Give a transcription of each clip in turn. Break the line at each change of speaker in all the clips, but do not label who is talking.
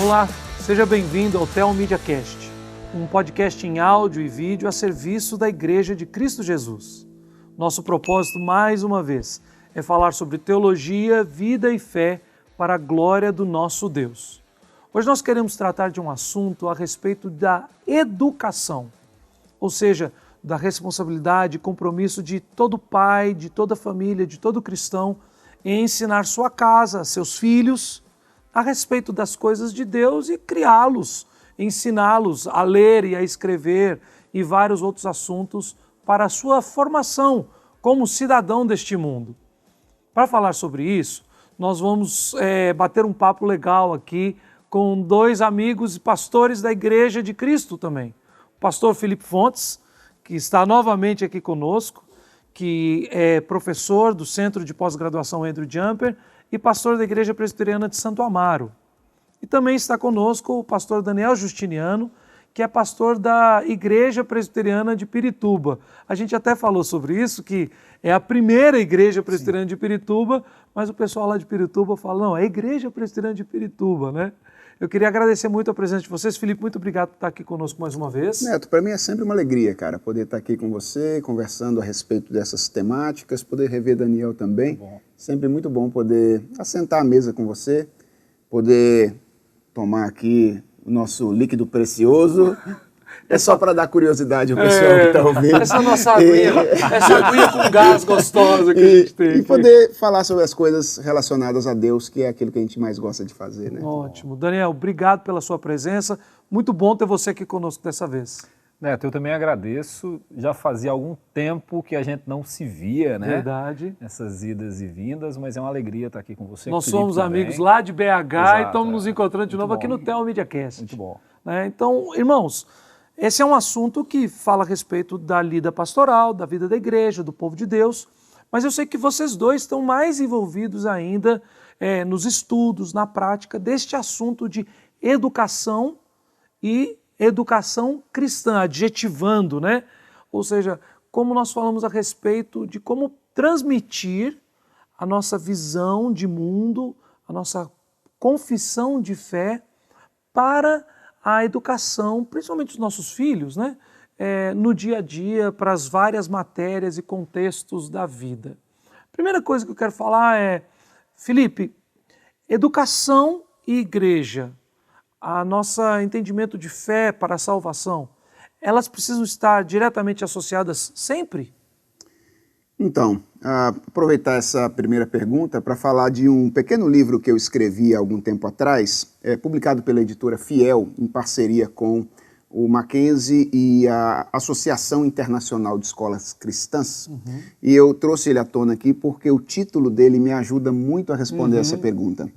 Olá, seja bem-vindo ao Theo Media Cast, um podcast em áudio e vídeo a serviço da Igreja de Cristo Jesus. Nosso propósito, mais uma vez, é falar sobre teologia, vida e fé para a glória do nosso Deus. Hoje nós queremos tratar de um assunto a respeito da educação, ou seja, da responsabilidade e compromisso de todo pai, de toda família, de todo cristão em ensinar sua casa, seus filhos, a respeito das coisas de Deus e criá-los, ensiná-los a ler e a escrever e vários outros assuntos para a sua formação como cidadão deste mundo. Para falar sobre isso, nós vamos bater um papo legal aqui com dois amigos e pastores da Igreja de Cristo também. O pastor Felipe Fontes, que está novamente aqui conosco, que é professor do Centro de Pós-Graduação Andrew Jumper e pastor da Igreja Presbiteriana de Santo Amaro. E também está conosco o pastor Daniel Justiniano, que é pastor da Igreja Presbiteriana de Pirituba. A gente até falou sobre isso, que é a primeira Igreja Presbiteriana de Pirituba, mas o pessoal lá de Pirituba fala, não, é a Igreja Presbiteriana de Pirituba, né? Eu queria agradecer muito a presença de vocês. Felipe, muito obrigado por estar aqui conosco mais uma vez.
Neto, para mim é sempre uma alegria, cara, poder estar aqui com você, conversando a respeito dessas temáticas, poder rever Daniel também.
Bom.
Sempre muito bom poder assentar à mesa com você, poder tomar aqui o nosso líquido precioso. É só para dar curiosidade ao pessoal que está ouvindo.
Essa nossa aguinha, essa aguinha com gás gostosa que a gente tem.
E poder falar sobre as coisas relacionadas a Deus, que é aquilo que a gente mais gosta de fazer, né?
Ótimo. Daniel, obrigado pela sua presença. Muito bom ter você aqui conosco dessa vez.
Neto, eu também agradeço. Já fazia algum tempo que a gente não se via, né?
Verdade.
Essas idas e vindas, mas é uma alegria estar aqui com você.
Nós
com o Felipe
somos
também.
amigos lá de BH.
Exato,
E estamos nos encontrando de
Muito
novo
bom.
aqui no Theo Media Cast.
Muito bom.
Então, irmãos, esse é um assunto que fala a respeito da lida pastoral, da vida da igreja, do povo de Deus, mas eu sei que vocês dois estão mais envolvidos ainda nos estudos, na prática deste assunto de educação e educação cristã, adjetivando, né? Ou seja, como nós falamos a respeito de como transmitir a nossa visão de mundo, a nossa confissão de fé para a educação, principalmente dos nossos filhos, né? No dia a dia, para as várias matérias e contextos da vida. Primeira coisa que eu quero falar é, Felipe, educação e igreja, a nosso entendimento de fé para a salvação, elas precisam estar diretamente associadas sempre?
Então, aproveitar essa primeira pergunta para falar de um pequeno livro que eu escrevi há algum tempo atrás, publicado pela editora Fiel, em parceria com o Mackenzie e a Associação Internacional de Escolas Cristãs. Uhum. E eu trouxe ele à tona aqui porque o título dele me ajuda muito a responder essa pergunta.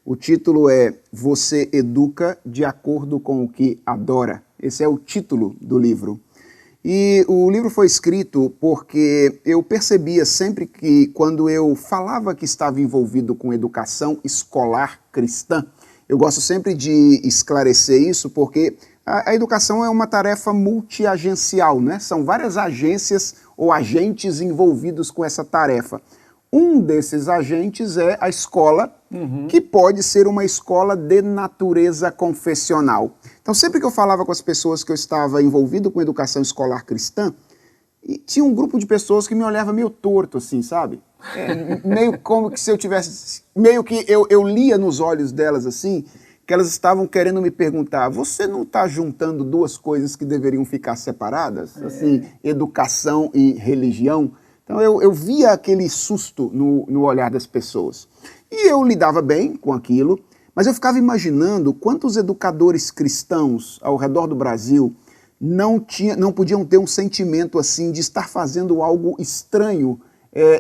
O título é Você Educa de Acordo com o que Adora. Esse é o título do livro. E o livro foi escrito porque eu percebia sempre que quando eu falava que estava envolvido com educação escolar cristã, eu gosto sempre de esclarecer isso porque a educação é uma tarefa multiagencial, né? São várias agências ou agentes envolvidos com essa tarefa. Um desses agentes é a escola, que pode ser uma escola de natureza confessional. Então, sempre que eu falava com as pessoas que eu estava envolvido com educação escolar cristã, tinha um grupo de pessoas que me olhava meio torto, assim, sabe? Meio como que se eu tivesse... Meio que eu lia nos olhos delas, assim, que elas estavam querendo me perguntar, você não está juntando duas coisas que deveriam ficar separadas? Assim, educação e religião? Então eu via aquele susto no olhar das pessoas. E eu lidava bem com aquilo, mas eu ficava imaginando quantos educadores cristãos ao redor do Brasil não podiam ter um sentimento assim de estar fazendo algo estranho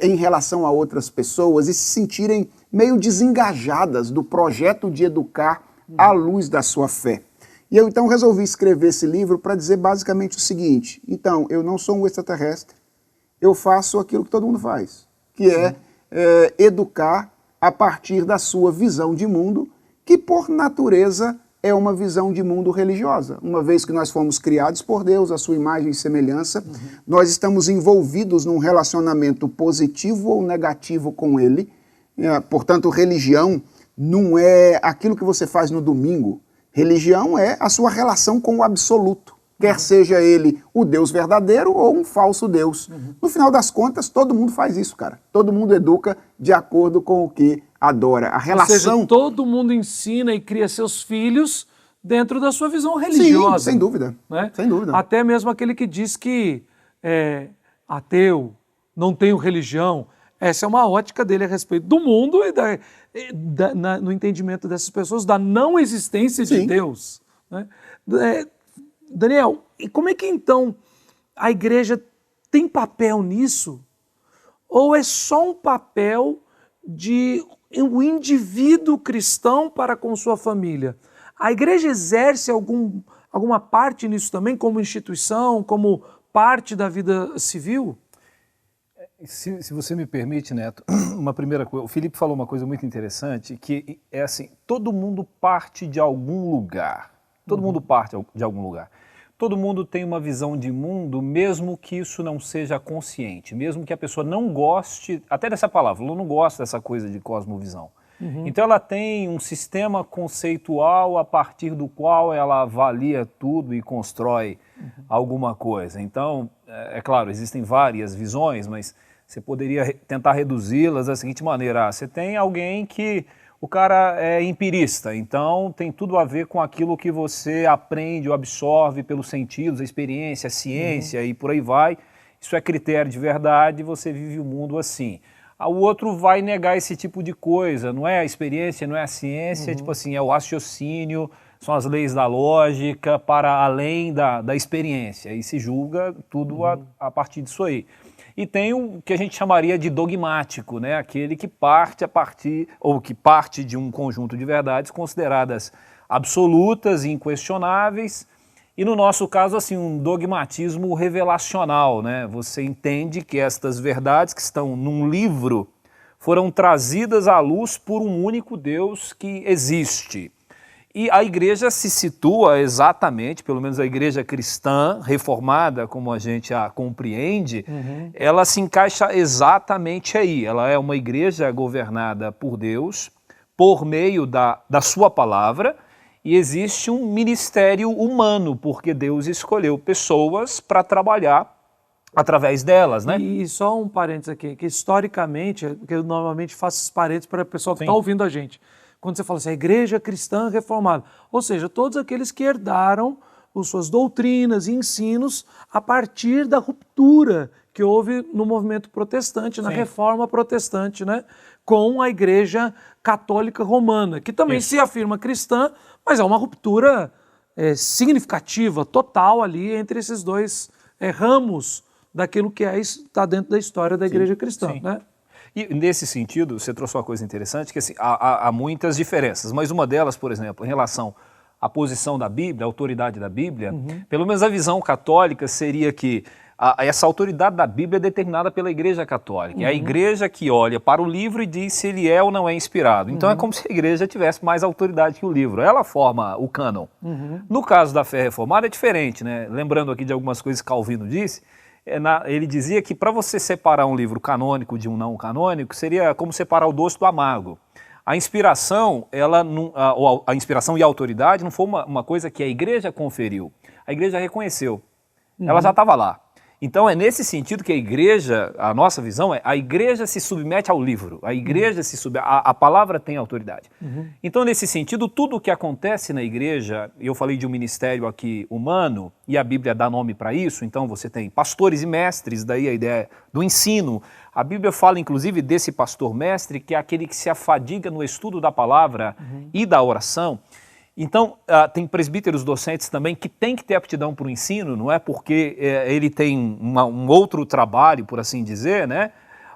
em relação a outras pessoas e se sentirem meio desengajadas do projeto de educar à luz da sua fé. E eu então resolvi escrever esse livro para dizer basicamente o seguinte, então, eu não sou um extraterrestre, eu faço aquilo que todo mundo faz, que é educar a partir da sua visão de mundo, que por natureza é uma visão de mundo religiosa. Uma vez que nós fomos criados por Deus, a sua imagem e semelhança, nós estamos envolvidos num relacionamento positivo ou negativo com Ele. Portanto, religião não é aquilo que você faz no domingo, Religião é a sua relação com o absoluto, quer seja ele o Deus verdadeiro ou um falso Deus. No final das contas, todo mundo faz isso, cara. Todo mundo educa de acordo com o que adora. A relação...
Ou seja, todo mundo ensina e cria seus filhos dentro da sua visão religiosa.
Sim, sem dúvida.
Né?
Sem dúvida.
Até mesmo aquele que diz que é ateu, não tenho religião. Essa é uma ótica dele a respeito do mundo e no entendimento dessas pessoas da não existência de Deus. Né? Daniel, e como é que então a igreja tem papel nisso? Ou é só um papel de um indivíduo cristão para com sua família? A igreja exerce alguma parte nisso também, como instituição, como parte da vida civil?
Se você me permite, Neto, uma primeira coisa, o Felipe falou uma coisa muito interessante, que é assim, todo mundo parte de algum lugar, todo mundo parte de algum lugar. Todo mundo tem uma visão de mundo, mesmo que isso não seja consciente, mesmo que a pessoa não goste, até dessa palavra, ela não gosta dessa coisa de cosmovisão. Então ela tem um sistema conceitual a partir do qual ela avalia tudo e constrói alguma coisa. Então, é claro, existem várias visões, mas você poderia tentar reduzi-las da seguinte maneira. Você tem alguém que o cara é empirista, então tem tudo a ver com aquilo que você aprende ou absorve pelos sentidos, a experiência, a ciência e por aí vai. Isso é critério de verdade, você vive o mundo assim. O outro vai negar esse tipo de coisa, não é a experiência, não é a ciência, tipo assim, é o raciocínio, são as leis da lógica para além da experiência, e se julga tudo a partir disso aí. E tem o que a gente chamaria de dogmático, né? Aquele que parte que parte de um conjunto de verdades consideradas absolutas e inquestionáveis, e no nosso caso, assim, um dogmatismo revelacional, né? Você entende que estas verdades que estão num livro foram trazidas à luz por um único Deus que existe. E a igreja se situa exatamente, pelo menos a igreja cristã, reformada, como a gente a compreende, ela se encaixa exatamente aí. Ela é uma igreja governada por Deus, por meio da sua palavra, e existe um ministério humano, porque Deus escolheu pessoas para trabalhar através delas, né?
E só um parênteses aqui, que historicamente, porque eu normalmente faço esses parênteses para o pessoal que está ouvindo a gente. Quando você fala assim, a igreja cristã reformada, ou seja, todos aqueles que herdaram as suas doutrinas e ensinos a partir da ruptura que houve no movimento protestante, na reforma protestante, né? Com a igreja católica romana, que também se afirma cristã, mas é uma ruptura significativa, total ali entre esses dois ramos daquilo que está dentro da história da igreja cristã, né?
E nesse sentido, você trouxe uma coisa interessante, que assim, há muitas diferenças, mas uma delas, por exemplo, em relação à posição da Bíblia, a autoridade da Bíblia, pelo menos a visão católica seria que essa autoridade da Bíblia é determinada pela Igreja Católica. É a Igreja que olha para o livro e diz se ele é ou não é inspirado. Então é como se a Igreja tivesse mais autoridade que o livro. Ela forma o cânon. No caso da fé reformada é diferente, né? Lembrando aqui de algumas coisas que Calvino disse, ele dizia que para você separar um livro canônico de um não canônico, seria como separar o doce do amargo. A inspiração, a inspiração e a autoridade não foi uma coisa que a Igreja conferiu. A Igreja reconheceu. Ela já estava lá. Então é nesse sentido que a igreja, a nossa visão é, a igreja se submete ao livro, a igreja a palavra tem autoridade. Então nesse sentido, tudo o que acontece na igreja, eu falei de um ministério aqui humano, e a Bíblia dá nome para isso, então você tem pastores e mestres, daí a ideia do ensino. A Bíblia fala inclusive desse pastor mestre, que é aquele que se afadiga no estudo da palavra e da oração. Então, tem presbíteros docentes também que têm que ter aptidão para o ensino, não é porque ele tem um outro trabalho, por assim dizer, né?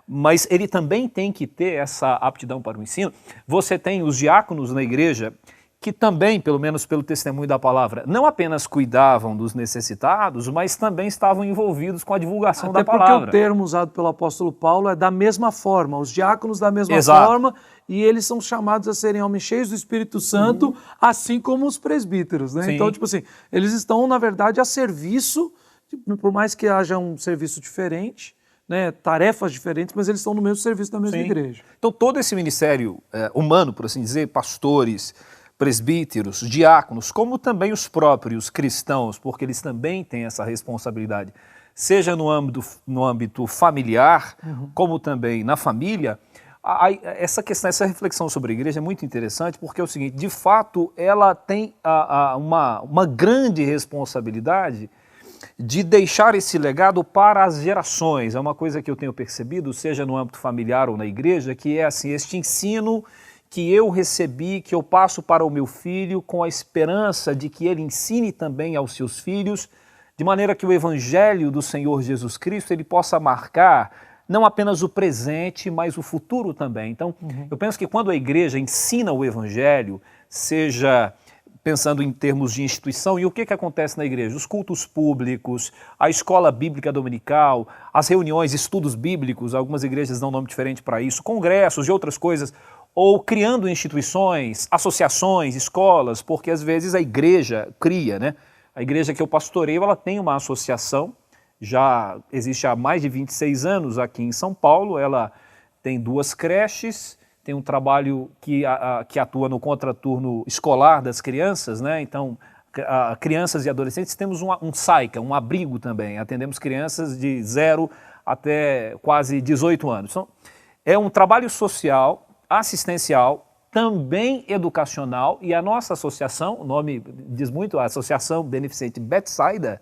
Mas ele também tem que ter essa aptidão para o ensino. Você tem os diáconos na igreja que também, pelo menos pelo testemunho da palavra, não apenas cuidavam dos necessitados, mas também estavam envolvidos com a divulgação da palavra.
Até porque o termo usado pelo apóstolo Paulo é da mesma forma, os diáconos da mesma forma, e eles são chamados a serem homens cheios do Espírito Santo, assim como os presbíteros, né? Então, tipo assim, eles estão, na verdade, a serviço, por mais que haja um serviço diferente, né, tarefas diferentes, mas eles estão no mesmo serviço da mesma igreja.
Então, todo esse ministério humano, por assim dizer, pastores, presbíteros, diáconos, como também os próprios cristãos, porque eles também têm essa responsabilidade, seja no âmbito familiar, como também na família. Essa questão, essa reflexão sobre a igreja é muito interessante, porque é o seguinte: de fato, ela tem uma grande responsabilidade de deixar esse legado para as gerações. É uma coisa que eu tenho percebido, seja no âmbito familiar ou na igreja, que é assim, este ensino que eu recebi, que eu passo para o meu filho, com a esperança de que ele ensine também aos seus filhos, de maneira que o evangelho do Senhor Jesus Cristo ele possa marcar não apenas o presente, mas o futuro também. Então, eu penso que quando a igreja ensina o evangelho, seja pensando em termos de instituição, e o que acontece na igreja? Os cultos públicos, a escola bíblica dominical, as reuniões, estudos bíblicos, algumas igrejas dão nome diferente para isso, congressos e outras coisas, ou criando instituições, associações, escolas, porque às vezes a igreja cria, né? A igreja que eu pastoreio, ela tem uma associação, já existe há mais de 26 anos aqui em São Paulo, ela tem 2 creches, tem um trabalho que atua no contraturno escolar das crianças, né? Então, crianças e adolescentes, temos um SAICA, um abrigo também, atendemos crianças de 0 até quase 18 anos. Então, é um trabalho social, assistencial, também educacional, e a nossa associação, o nome diz muito, a Associação Beneficente Betsaida,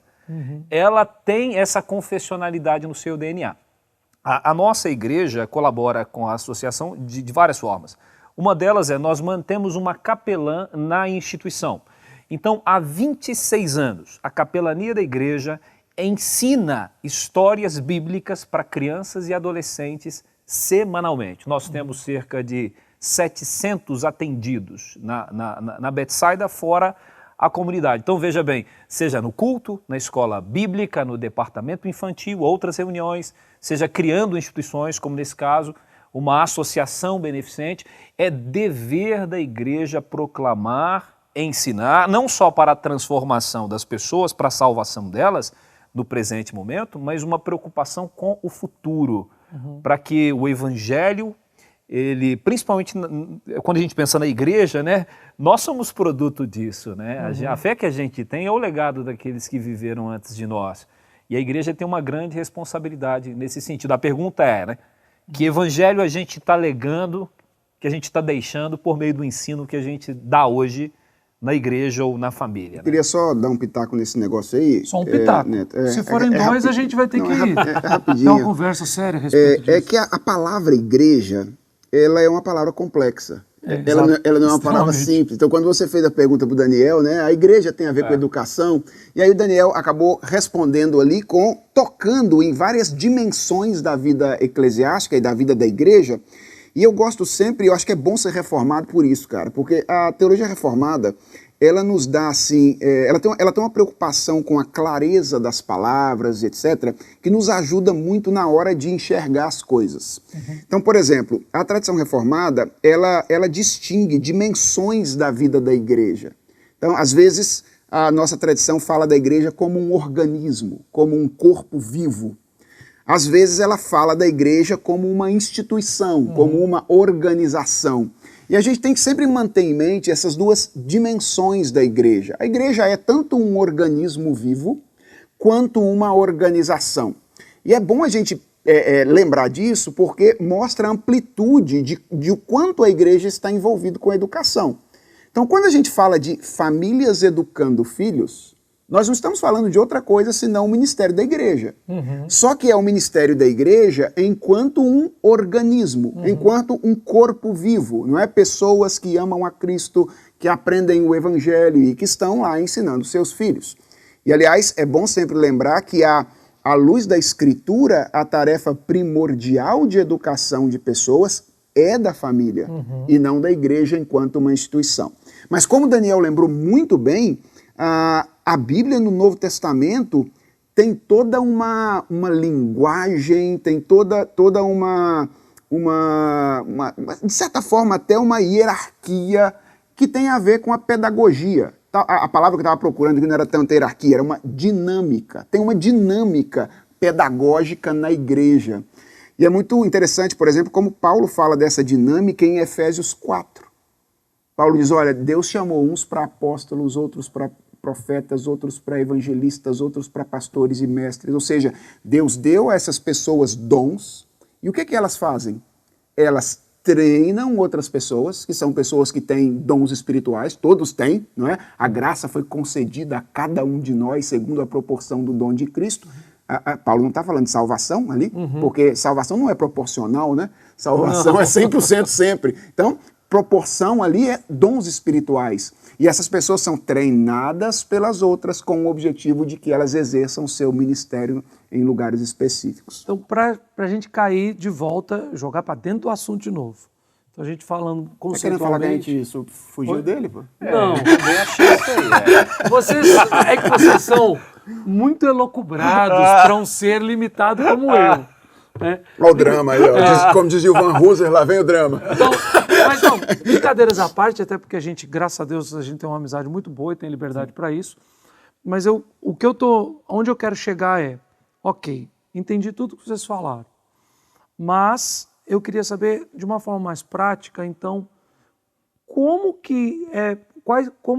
ela tem essa confessionalidade no seu DNA. A nossa igreja colabora com a associação de várias formas. Uma delas é, nós mantemos uma capelã na instituição. Então, há 26 anos, a capelania da igreja ensina histórias bíblicas para crianças e adolescentes semanalmente. Nós temos cerca de 700 atendidos na Betsaida, fora a comunidade. Então, veja bem, seja no culto, na escola bíblica, no departamento infantil, outras reuniões, seja criando instituições, como nesse caso, uma associação beneficente, é dever da igreja proclamar, ensinar, não só para a transformação das pessoas, para a salvação delas no presente momento, mas uma preocupação com o futuro, para que o evangelho, ele, principalmente quando a gente pensa na igreja, né, nós somos produto disso, né? A fé que a gente tem é o legado daqueles que viveram antes de nós. E a igreja tem uma grande responsabilidade nesse sentido. A pergunta é, né, que evangelho a gente está legando, que a gente está deixando por meio do ensino que a gente dá hoje na igreja ou na família.
Eu queria só dar um pitaco nesse negócio aí.
Só um pitaco.
Neto,
se forem dois, a gente vai ter que
rapidinho.
ter uma conversa séria a respeito disso.
É que a palavra igreja, ela é uma palavra complexa. Ela não é uma palavra simples. Então, quando você fez a pergunta para o Daniel, né, a igreja tem a ver com educação, e aí o Daniel acabou respondendo ali tocando em várias dimensões da vida eclesiástica e da vida da igreja. E eu gosto sempre, eu acho que é bom ser reformado por isso, cara, porque a teologia reformada, ela nos dá assim, ela tem uma preocupação com a clareza das palavras, etc., que nos ajuda muito na hora de enxergar as coisas. Então, por exemplo, a tradição reformada, ela distingue dimensões da vida da igreja. Então, às vezes, a nossa tradição fala da igreja como um organismo, como um corpo vivo. Às vezes ela fala da igreja como uma instituição, como uma organização. E a gente tem que sempre manter em mente essas duas dimensões da igreja. A igreja é tanto um organismo vivo, quanto uma organização. E é bom a gente lembrar disso, porque mostra a amplitude de o quanto a igreja está envolvida com a educação. Então, quando a gente fala de famílias educando filhos, nós não estamos falando de outra coisa senão o ministério da igreja. Só que é o ministério da igreja enquanto um organismo, enquanto um corpo vivo. Não é pessoas que amam a Cristo, que aprendem o evangelho e que estão lá ensinando seus filhos. E, aliás, é bom sempre lembrar que à luz da Escritura, a tarefa primordial de educação de pessoas é da família e não da igreja enquanto uma instituição. Mas como Daniel lembrou muito bem, a Bíblia no Novo Testamento tem toda uma linguagem, tem toda de certa forma, até uma hierarquia que tem a ver com a pedagogia. A palavra que eu estava procurando aqui não era tanta hierarquia, era uma dinâmica. Tem uma dinâmica pedagógica na igreja. E é muito interessante, por exemplo, como Paulo fala dessa dinâmica em Efésios 4. Paulo diz, olha, Deus chamou uns para apóstolos, outros para profetas, outros para evangelistas, outros para pastores e mestres. Ou seja, Deus deu a essas pessoas dons. E o que elas fazem? Elas treinam outras pessoas, que são pessoas que têm dons espirituais, todos têm, não é? A graça foi concedida a cada um de nós segundo a proporção do dom de Cristo. Paulo não está falando de salvação ali, porque salvação não é proporcional, né? Salvação é 100% sempre. Então, proporção ali é dons espirituais. E essas pessoas são treinadas pelas outras com o objetivo de que elas exerçam seu ministério em lugares específicos.
Então, para a gente cair de volta, jogar para dentro do assunto de novo. Então, a gente falando conceitualmente...
Tá querendo falar que a gente fugiu dele, pô?
Não.
Também achei isso aí.
É que vocês são muito elocubrados para um ser limitado como eu. Né?
Olha o drama aí, ó. Como dizia o Van Hooser, lá vem o drama.
Então, mas não, brincadeiras à parte, até porque a gente, graças a Deus, a gente tem uma amizade muito boa e tem liberdade para isso. Mas onde eu quero chegar é, ok, entendi tudo que vocês falaram, mas eu queria saber de uma forma mais prática, então, como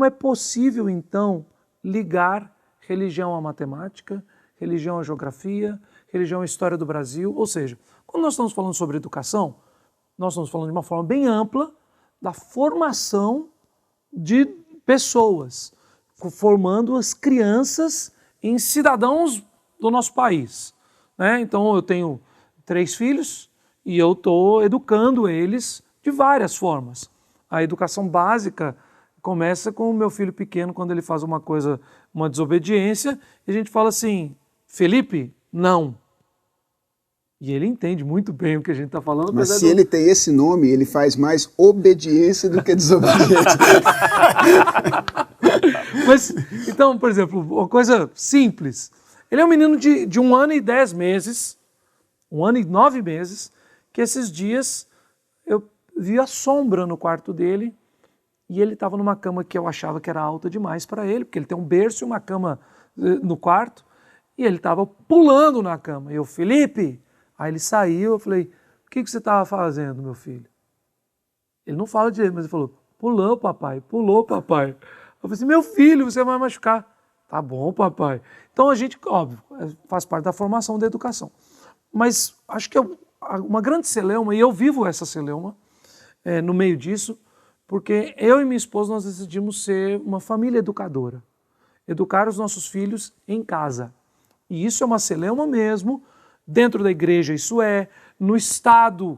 é possível, então, ligar religião à matemática, religião à geografia, religião à história do Brasil, ou seja, quando nós estamos falando sobre educação, nós estamos falando de uma forma bem ampla da formação de pessoas, formando as crianças em cidadãos do nosso país. Né? Então eu tenho 3 filhos e eu estou educando eles de várias formas. A educação básica começa com o meu filho pequeno, quando ele faz uma coisa, uma desobediência, e a gente fala assim, Felipe, não. E ele entende muito bem o que a gente está falando.
Mas se ele tem esse nome, ele faz mais obediência do que desobediência.
Mas, então, por exemplo, uma coisa simples. Ele é um menino de 1 ano e 10 meses, 1 ano e 9 meses, que esses dias eu vi a sombra no quarto dele e ele estava numa cama que eu achava que era alta demais para ele, porque ele tem um berço e uma cama no quarto, e ele estava pulando na cama. E eu, Felipe... Aí ele saiu, eu falei, o que você estava fazendo, meu filho? Ele não fala direito, mas ele falou, pulou, papai, pulou, papai. Eu falei assim, meu filho, você vai machucar. Tá bom, papai. Então a gente, óbvio, faz parte da formação da educação. Mas acho que é uma grande celeuma, e eu vivo essa celeuma no meio disso, porque eu e minha esposa nós decidimos ser uma família educadora. Educar os nossos filhos em casa. E isso é uma celeuma mesmo. Dentro da igreja isso no Estado,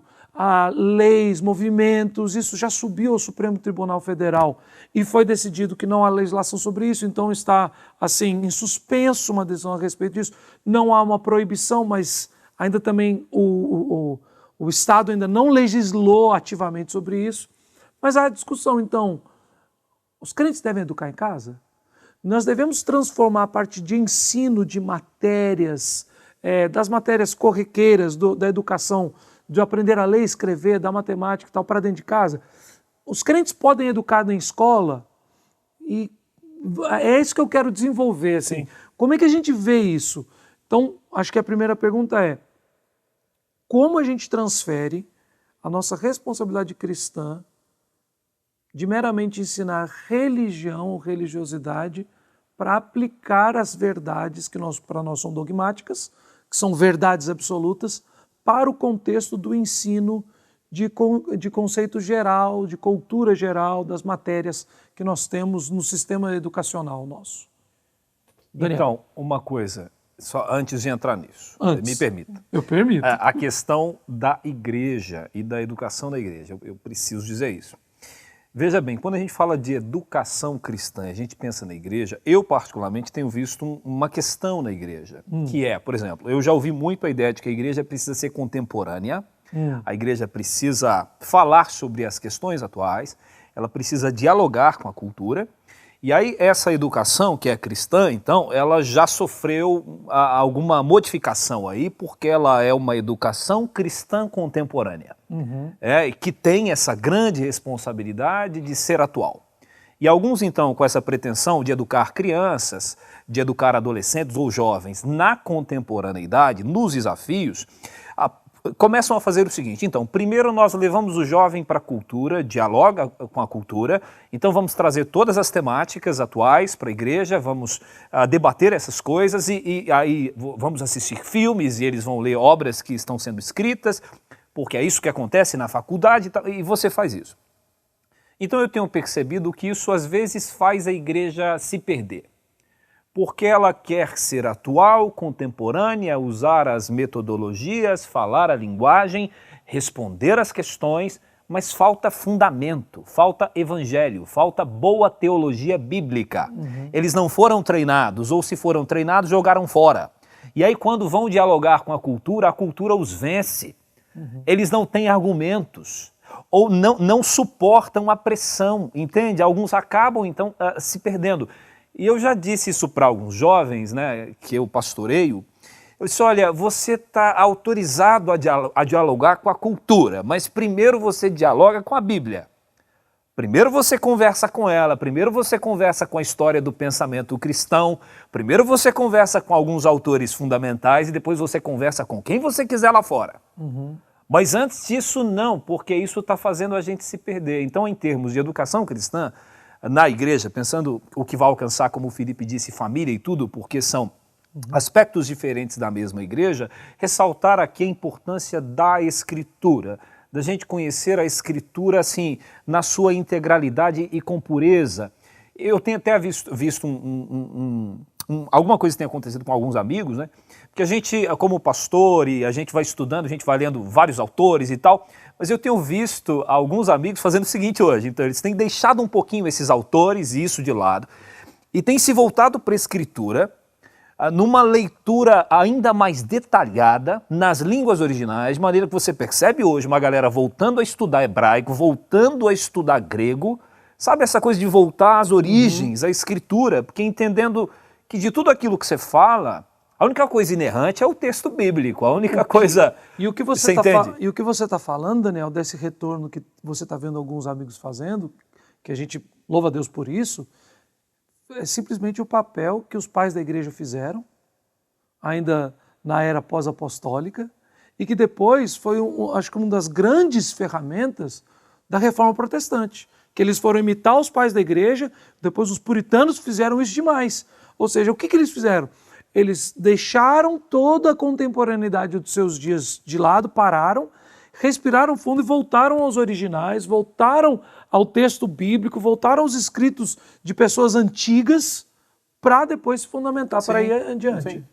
leis, movimentos, isso já subiu ao Supremo Tribunal Federal e foi decidido que não há legislação sobre isso, então está assim em suspenso uma decisão a respeito disso. Não há uma proibição, mas ainda também o Estado ainda não legislou ativamente sobre isso. Mas há discussão, então, os crentes devem educar em casa? Nós devemos transformar a parte de ensino de matérias, das matérias corriqueiras da educação, de aprender a ler e escrever, da matemática e tal, para dentro de casa. Os crentes podem educar na escola e é isso que eu quero desenvolver. Assim. Como é que a gente vê isso? Então, acho que a primeira pergunta é como a gente transfere a nossa responsabilidade cristã de meramente ensinar religião ou religiosidade para aplicar as verdades que para nós são dogmáticas, que são verdades absolutas, para o contexto do ensino de conceito geral, de cultura geral, das matérias que nós temos no sistema educacional nosso. Daniel.
Então, uma coisa, só antes de entrar nisso, me permita.
Eu permito.
A questão da igreja e da educação da igreja, eu preciso dizer isso. Veja bem, quando a gente fala de educação cristã, a gente pensa na igreja, eu particularmente tenho visto uma questão na igreja, que é, por exemplo, eu já ouvi muito a ideia de que a igreja precisa ser contemporânea, a igreja precisa falar sobre as questões atuais, ela precisa dialogar com a cultura, e aí essa educação, que é cristã, então, ela já sofreu alguma modificação aí, porque ela é uma educação cristã contemporânea, que tem essa grande responsabilidade de ser atual. E alguns, então, com essa pretensão de educar crianças, de educar adolescentes ou jovens na contemporaneidade, nos desafios, começam a fazer o seguinte. Então, primeiro nós levamos o jovem para a cultura, dialoga com a cultura. Então vamos trazer todas as temáticas atuais para a igreja, vamos debater essas coisas e aí vamos assistir filmes e eles vão ler obras que estão sendo escritas, porque é isso que acontece na faculdade e você faz isso. Então eu tenho percebido que isso às vezes faz a igreja se perder. Porque ela quer ser atual, contemporânea, usar as metodologias, falar a linguagem, responder às questões, mas falta fundamento, falta evangelho, falta boa teologia bíblica. Eles não foram treinados, ou se foram treinados, jogaram fora. E aí quando vão dialogar com a cultura os vence. Eles não têm argumentos, ou não suportam a pressão, entende? Alguns acabam então se perdendo. E eu já disse isso para alguns jovens, né, que eu pastoreio. Eu disse, olha, você está autorizado a dialogar com a cultura, mas primeiro você dialoga com a Bíblia. Primeiro você conversa com ela, primeiro você conversa com a história do pensamento cristão, primeiro você conversa com alguns autores fundamentais e depois você conversa com quem você quiser lá fora. Mas antes disso não, porque isso está fazendo a gente se perder. Então, em termos de educação cristã, na igreja, pensando o que vai alcançar, como o Felipe disse, família e tudo, porque são aspectos diferentes da mesma igreja, ressaltar aqui a importância da Escritura, da gente conhecer a Escritura assim, na sua integralidade e com pureza. Eu tenho até visto alguma coisa que tem acontecido com alguns amigos, né? Porque a gente, como pastor, e a gente vai estudando, a gente vai lendo vários autores e tal, mas eu tenho visto alguns amigos fazendo o seguinte hoje, então eles têm deixado um pouquinho esses autores e isso de lado, e têm se voltado para a Escritura, numa leitura ainda mais detalhada nas línguas originais, de maneira que você percebe hoje uma galera voltando a estudar hebraico, voltando a estudar grego, sabe essa coisa de voltar às origens, à Escritura, porque entendendo que de tudo aquilo que você fala, a única coisa inerrante é o texto bíblico, a única coisa...
E o que você está falando, Daniel, desse retorno que você está vendo alguns amigos fazendo, que a gente louva a Deus por isso, é simplesmente o papel que os pais da igreja fizeram, ainda na era pós-apostólica, e que depois foi, acho que uma das grandes ferramentas da reforma protestante, que eles foram imitar os pais da igreja, depois os puritanos fizeram isso demais. Ou seja, o que eles fizeram? Eles deixaram toda a contemporaneidade dos seus dias de lado, pararam, respiraram fundo e voltaram aos originais, voltaram ao texto bíblico, voltaram aos escritos de pessoas antigas para depois se fundamentar para ir adiante.
Sim.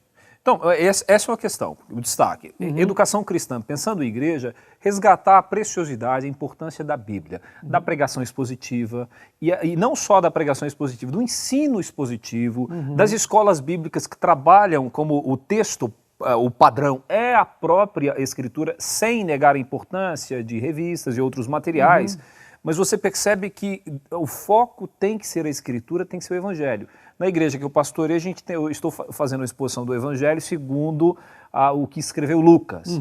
Então, essa é uma questão, o destaque. Educação cristã, pensando em igreja, resgatar a preciosidade, a importância da Bíblia, da pregação expositiva, e não só da pregação expositiva, do ensino expositivo, das escolas bíblicas que trabalham como o texto, o padrão é a própria Escritura, sem negar a importância de revistas e outros materiais, mas você percebe que o foco tem que ser a Escritura, tem que ser o Evangelho. Na igreja que eu pastorei, eu estou fazendo a exposição do Evangelho segundo o que escreveu Lucas.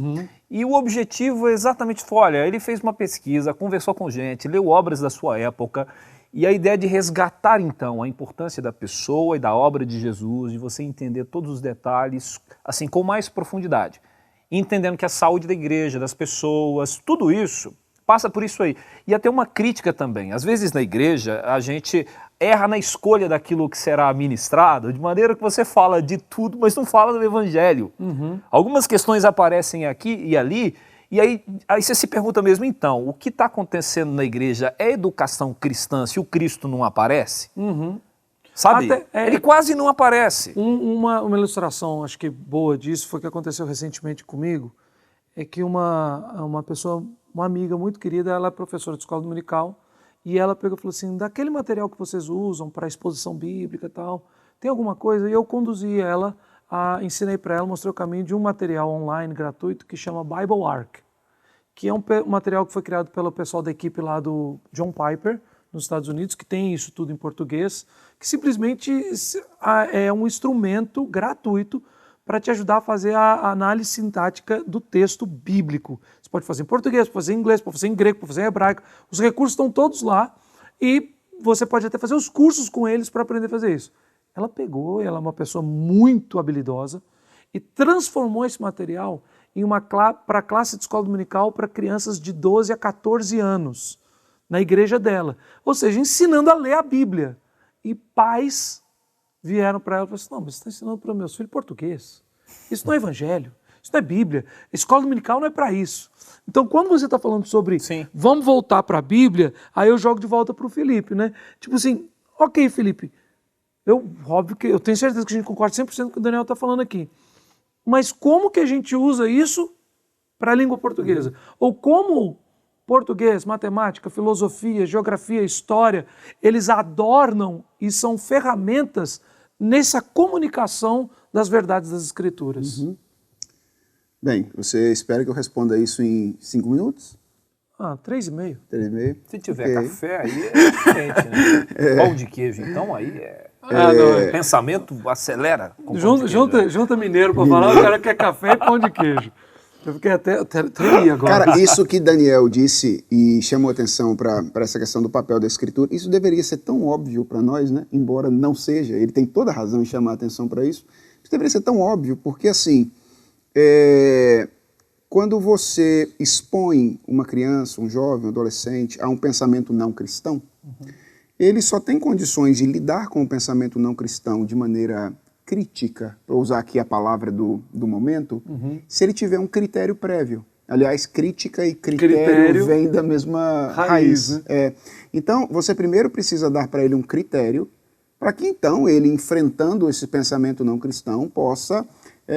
E o objetivo é exatamente, olha, ele fez uma pesquisa, conversou com gente, leu obras da sua época, e a ideia de resgatar, então, a importância da pessoa e da obra de Jesus, de você entender todos os detalhes, assim, com mais profundidade. Entendendo que a saúde da igreja, das pessoas, tudo isso passa por isso aí. E até uma crítica também. Às vezes na igreja a gente erra na escolha daquilo que será ministrado, de maneira que você fala de tudo, mas não fala do Evangelho. Algumas questões aparecem aqui e ali, e aí você se pergunta mesmo, então, o que está acontecendo na igreja é educação cristã se o Cristo não aparece? Sabe? Ele quase não aparece.
Uma ilustração, acho que boa disso, foi o que aconteceu recentemente comigo, é que uma pessoa, uma amiga muito querida, ela é professora de escola dominical, e ela pegou e falou assim, daquele material que vocês usam para exposição bíblica e tal, tem alguma coisa? E eu conduzi ela, ensinei para ela, mostrei o caminho de um material online gratuito que chama Bible Arc, que é um material que foi criado pelo pessoal da equipe lá do John Piper, nos Estados Unidos, que tem isso tudo em português, que simplesmente é um instrumento gratuito para te ajudar a fazer a análise sintática do texto bíblico. Você pode fazer em português, pode fazer em inglês, pode fazer em grego, pode fazer em hebraico. Os recursos estão todos lá e você pode até fazer os cursos com eles para aprender a fazer isso. Ela é uma pessoa muito habilidosa e transformou esse material para a classe de escola dominical para crianças de 12 a 14 anos, na igreja dela. Ou seja, ensinando a ler a Bíblia. E pais vieram para ela e falaram assim, não, mas você está ensinando para meus filhos português. Isso não é evangelho, isso não é Bíblia. A escola dominical não é para isso. Então, quando você está falando sobre vamos voltar para a Bíblia, aí eu jogo de volta para o Felipe, né? Tipo assim, ok, Felipe, óbvio que eu tenho certeza que a gente concorda 100% com o que o Daniel está falando aqui. Mas como que a gente usa isso para a língua portuguesa? Ou como português, matemática, filosofia, geografia, história, eles adornam e são ferramentas nessa comunicação das verdades das Escrituras?
Bem, você espera que eu responda isso em 5 minutos?
3,5.
3,5?
Se tiver café, aí é diferente, né? Pão de queijo, então, aí pensamento acelera.
Junta mineiro para falar, o cara quer café e pão de queijo. Eu fiquei até tremi agora.
Cara, isso que Daniel disse e chamou atenção para essa questão do papel da Escritura, isso deveria ser tão óbvio para nós, né? Embora não seja, ele tem toda a razão em chamar atenção para isso. Isso deveria ser tão óbvio, porque assim, quando você expõe uma criança, um jovem, um adolescente a um pensamento não cristão, ele só tem condições de lidar com o pensamento não cristão de maneira crítica, para usar aqui a palavra do momento, se ele tiver um critério prévio. Aliás, crítica e critério vêm da mesma raiz. Né? Então, você primeiro precisa dar para ele um critério, para que então ele, enfrentando esse pensamento não cristão, possa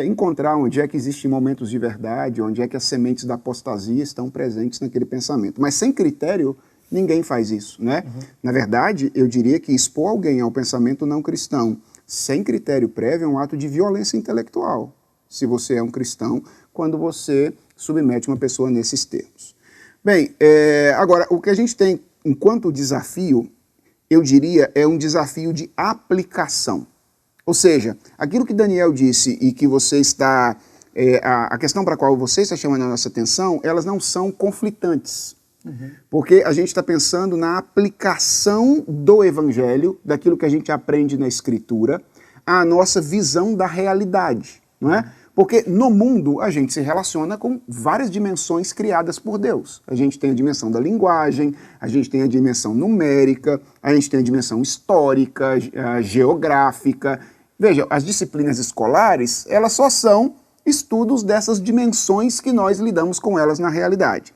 encontrar onde é que existem momentos de verdade, onde é que as sementes da apostasia estão presentes naquele pensamento. Mas sem critério, ninguém faz isso, né? Na verdade, eu diria que expor alguém ao pensamento não cristão sem critério prévio é um ato de violência intelectual, se você é um cristão, quando você submete uma pessoa nesses termos. Bem, agora, o que a gente tem enquanto desafio, eu diria, é um desafio de aplicação. Ou seja, aquilo que Daniel disse e que você está, a questão para a qual você está chamando a nossa atenção, elas não são conflitantes. Porque a gente está pensando na aplicação do Evangelho, daquilo que a gente aprende na Escritura, à nossa visão da realidade, não é? Porque no mundo a gente se relaciona com várias dimensões criadas por Deus. A gente tem a dimensão da linguagem, a gente tem a dimensão numérica, a gente tem a dimensão histórica, geográfica. Veja, as disciplinas escolares, elas só são estudos dessas dimensões que nós lidamos com elas na realidade.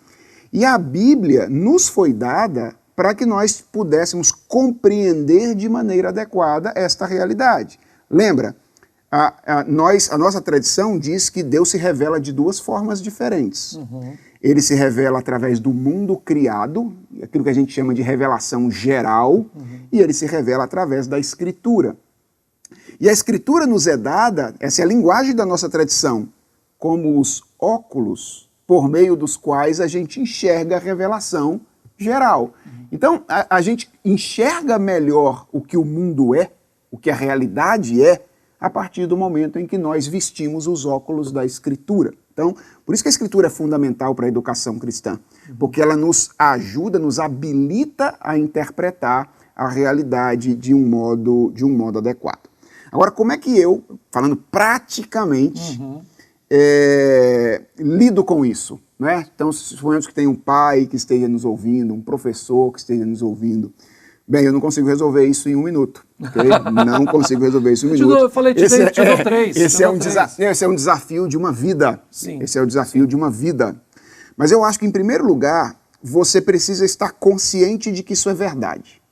E a Bíblia nos foi dada para que nós pudéssemos compreender de maneira adequada esta realidade. Lembra, a nossa tradição diz que Deus se revela de duas formas diferentes. Ele se revela através do mundo criado, aquilo que a gente chama de revelação geral, e ele se revela através da Escritura. E a Escritura nos é dada, essa é a linguagem da nossa tradição, como os óculos por meio dos quais a gente enxerga a revelação geral. Então, a gente enxerga melhor o que o mundo é, o que a realidade é, a partir do momento em que nós vestimos os óculos da Escritura. Então, por isso que a Escritura é fundamental para a educação cristã, porque ela nos ajuda, nos habilita a interpretar a realidade de um modo adequado. Agora, como é que eu, falando praticamente, lido com isso, né? Então, suponhamos que tem um pai que esteja nos ouvindo, um professor que esteja nos ouvindo. Bem, eu não consigo resolver isso em 1 minuto, ok? Não consigo resolver isso em 1 minuto.
Eu falei, te dou 3.
Esse é um desafio de uma vida.
Sim.
Esse é o desafio de uma vida. Mas eu acho que, em primeiro lugar, você precisa estar consciente de que isso é verdade.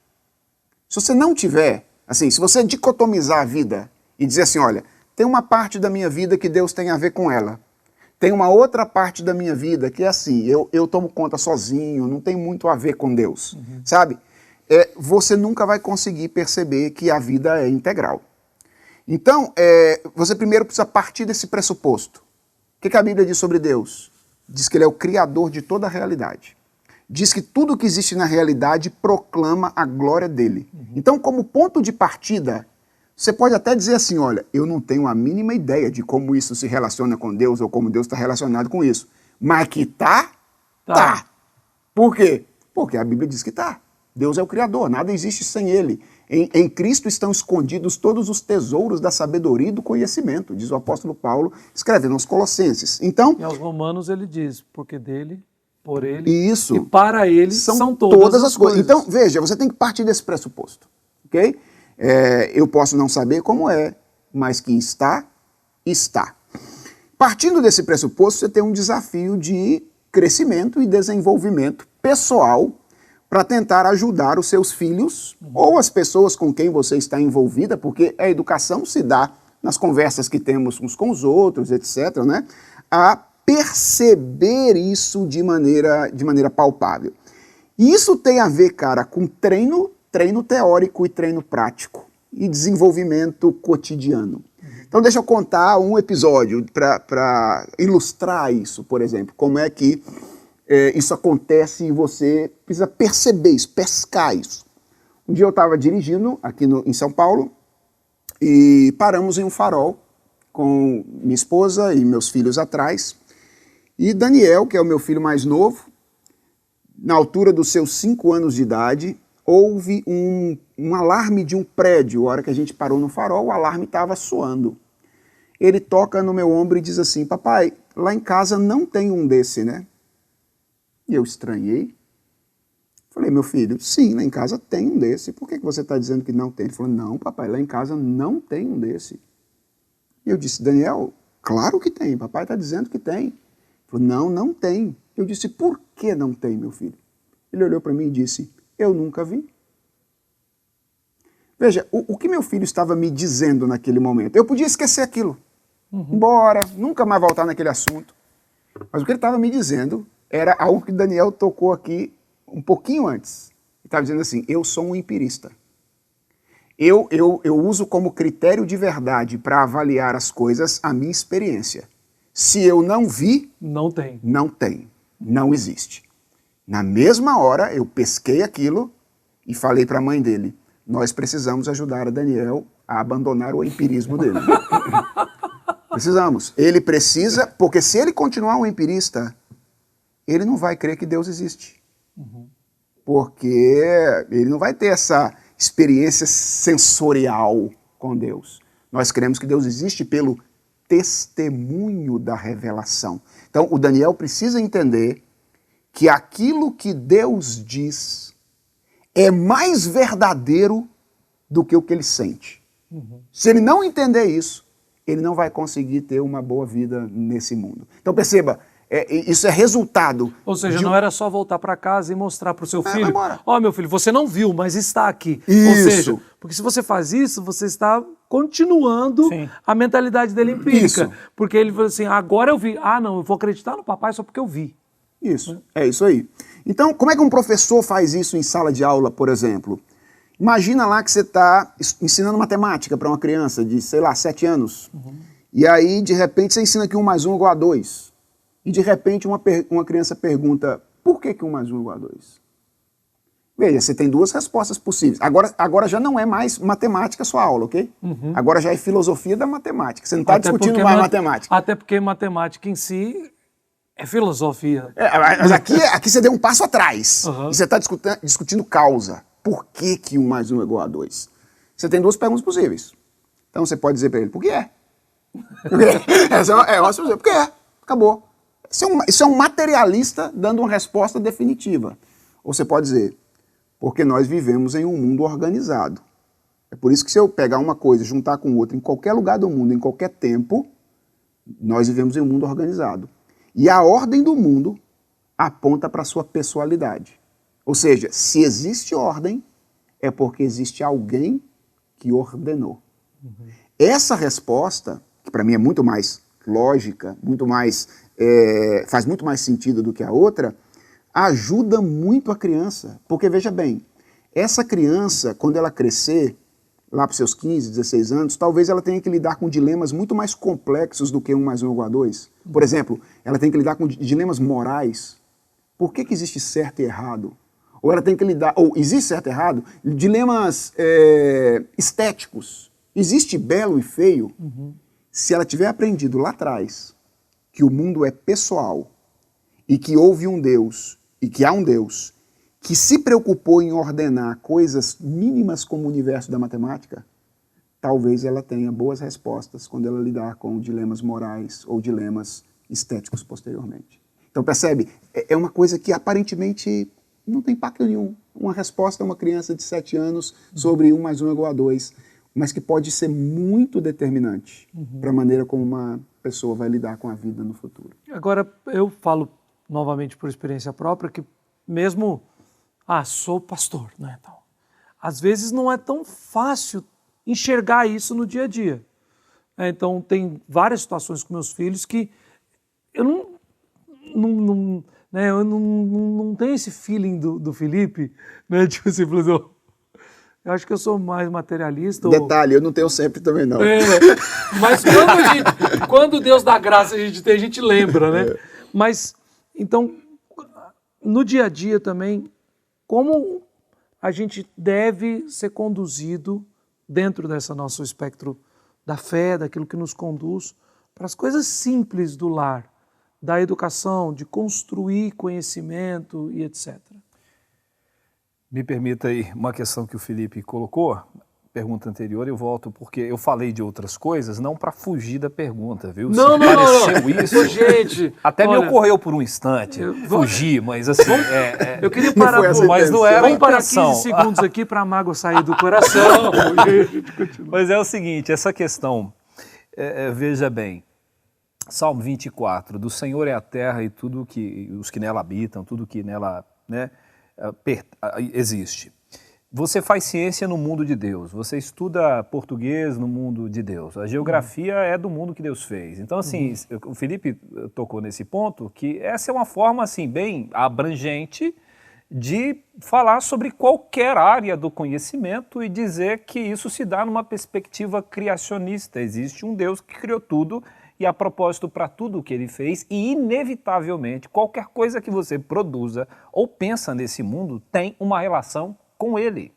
Se você não tiver, assim, se você dicotomizar a vida e dizer assim, olha, tem uma parte da minha vida que Deus tem a ver com ela. Tem uma outra parte da minha vida que é assim, eu tomo conta sozinho, não tem muito a ver com Deus, sabe? Você nunca vai conseguir perceber que a vida é integral. Então, você primeiro precisa partir desse pressuposto. O que a Bíblia diz sobre Deus? Diz que Ele é o Criador de toda a realidade. Diz que tudo que existe na realidade proclama a glória dEle. Então, como ponto de partida, você pode até dizer assim, olha, eu não tenho a mínima ideia de como isso se relaciona com Deus ou como Deus está relacionado com isso. Mas que tá. Por quê? Porque a Bíblia diz que tá. Deus é o Criador, nada existe sem Ele. Em Cristo estão escondidos todos os tesouros da sabedoria e do conhecimento, diz o apóstolo Paulo, escreve nos Colossenses. Então,
E aos Romanos ele diz, porque dele, por ele
isso,
e para ele
são
todas as coisas.
Então, veja, você tem que partir desse pressuposto, ok? Eu posso não saber como é, mas que está, está. Partindo desse pressuposto, você tem um desafio de crescimento e desenvolvimento pessoal para tentar ajudar os seus filhos ou as pessoas com quem você está envolvida, porque a educação se dá nas conversas que temos uns com os outros, etc., né? A perceber isso de maneira palpável. E isso tem a ver, cara, com treino teórico e treino prático e desenvolvimento cotidiano. Então deixa eu contar um episódio para ilustrar isso, por exemplo, como é que isso acontece e você precisa perceber isso, pescar isso. Um dia eu estava dirigindo aqui em São Paulo e paramos em um farol com minha esposa e meus filhos atrás. E Daniel, que é o meu filho mais novo, na altura dos seus 5 anos de idade, houve um alarme de um prédio. A hora que a gente parou no farol, o alarme estava soando. Ele toca no meu ombro e diz assim: papai, lá em casa não tem um desse, né? E eu estranhei. Falei: meu filho, sim, lá em casa tem um desse. Por que você está dizendo que não tem? Ele falou: não, papai, lá em casa não tem um desse. E eu disse: Daniel, claro que tem, papai está dizendo que tem. Ele falou: não, não tem. Eu disse: por que não tem, meu filho? Ele olhou para mim e disse: eu nunca vi. Veja, o que meu filho estava me dizendo naquele momento, eu podia esquecer aquilo, embora, nunca mais voltar naquele assunto. Mas o que ele estava me dizendo era algo que Daniel tocou aqui um pouquinho antes. Ele estava dizendo assim: eu sou um empirista. Eu uso como critério de verdade para avaliar as coisas a minha experiência. Se eu não vi,
não tem.
Não tem, não existe. Na mesma hora, eu pesquei aquilo e falei para a mãe dele: nós precisamos ajudar a Daniel a abandonar o empirismo dele. Precisamos. Ele precisa, porque se ele continuar um empirista, ele não vai crer que Deus existe. Porque ele não vai ter essa experiência sensorial com Deus. Nós cremos que Deus existe pelo testemunho da revelação. Então, o Daniel precisa entender que aquilo que Deus diz é mais verdadeiro do que o que ele sente. Se ele não entender isso, ele não vai conseguir ter uma boa vida nesse mundo. Então perceba, isso é resultado.
Ou seja, não era só voltar para casa e mostrar para o seu filho: ó, meu filho, você não viu, mas está aqui.
Isso.
Ou seja, porque se você faz isso, você está continuando a mentalidade dele empírica.
Isso.
Porque ele falou assim: agora eu vi. Ah, não, eu vou acreditar no papai só porque eu vi.
Isso, é isso aí. Então, como é que um professor faz isso em sala de aula, por exemplo? Imagina lá que você está ensinando matemática para uma criança de, sei lá, 7 anos. E aí, de repente, você ensina que 1 mais 1 é igual a 2. E, de repente, uma criança pergunta: por que 1 mais 1 é igual a 2? Veja, você tem 2 respostas possíveis. Agora já não é mais matemática a sua aula, ok? Agora já é filosofia da matemática. Você não está discutindo mais matemática.
Até porque matemática em si é filosofia.
Mas aqui você deu um passo atrás. E você está discutindo causa. Por que 1 mais 1 é igual a 2? Você tem 2 perguntas possíveis. Então você pode dizer para ele: por que é? Por que é? Acabou. Isso é um materialista dando uma resposta definitiva. Ou você pode dizer: porque nós vivemos em um mundo organizado. É por isso que se eu pegar uma coisa e juntar com outra em qualquer lugar do mundo, em qualquer tempo, nós vivemos em um mundo organizado. E a ordem do mundo aponta para a sua pessoalidade. Ou seja, se existe ordem, é porque existe alguém que ordenou. Essa resposta, que para mim é muito mais lógica, faz muito mais sentido do que a outra, ajuda muito a criança. Porque, veja bem, essa criança, quando ela crescer, lá para os seus 15, 16 anos, talvez ela tenha que lidar com dilemas muito mais complexos do que 1 mais 1 igual a 2. Por exemplo, ela tem que lidar com dilemas morais. Por que existe certo e errado? Ou ela tem que lidar, ou existe certo e errado, dilemas estéticos. Existe belo e feio? Se ela tiver aprendido lá atrás que o mundo é pessoal e que houve um Deus, e que há um Deus que se preocupou em ordenar coisas mínimas como o universo da matemática, talvez ela tenha boas respostas quando ela lidar com dilemas morais ou dilemas estéticos posteriormente. Então, percebe? É uma coisa que aparentemente não tem impacto nenhum. Uma resposta a uma criança de 7 anos sobre 1 mais 1 é igual a 2, mas que pode ser muito determinante para a maneira como uma pessoa vai lidar com a vida no futuro.
Agora, eu falo novamente por experiência própria que mesmo, sou pastor, né? Então, às vezes não é tão fácil enxergar isso no dia a dia. Então, tem várias situações com meus filhos que eu não tenho esse feeling do Felipe, né? Tipo assim, eu acho que eu sou mais materialista.
Detalhe, eu não tenho sempre também, não.
Mas quando Deus dá graça, a gente lembra, né? Mas, então, no dia a dia também, como a gente deve ser conduzido dentro desse nosso espectro da fé, daquilo que nos conduz para as coisas simples do lar, da educação, de construir conhecimento e etc.
Me permita aí uma questão que o Felipe colocou, pergunta anterior, eu volto porque eu falei de outras coisas, não para fugir da pergunta, viu?
Não.
Isso,
gente,
até me ocorreu por um instante fugir, mas assim...
eu queria parar
mas não era a
Vamos parar
intenção.
15 segundos aqui para a mágoa sair do coração.
Mas é o seguinte, essa questão, veja bem, Salmo 24, do Senhor é a terra e tudo que os que nela habitam, tudo que nela, né, existe. Você faz ciência no mundo de Deus, você estuda português no mundo de Deus, a geografia é do mundo que Deus fez. Então, assim, o Felipe tocou nesse ponto, que essa é uma forma, assim, bem abrangente de falar sobre qualquer área do conhecimento e dizer que isso se dá numa perspectiva criacionista. Existe um Deus que criou tudo e há propósito para tudo o que ele fez e, inevitavelmente, qualquer coisa que você produza ou pensa nesse mundo tem uma relação com ele.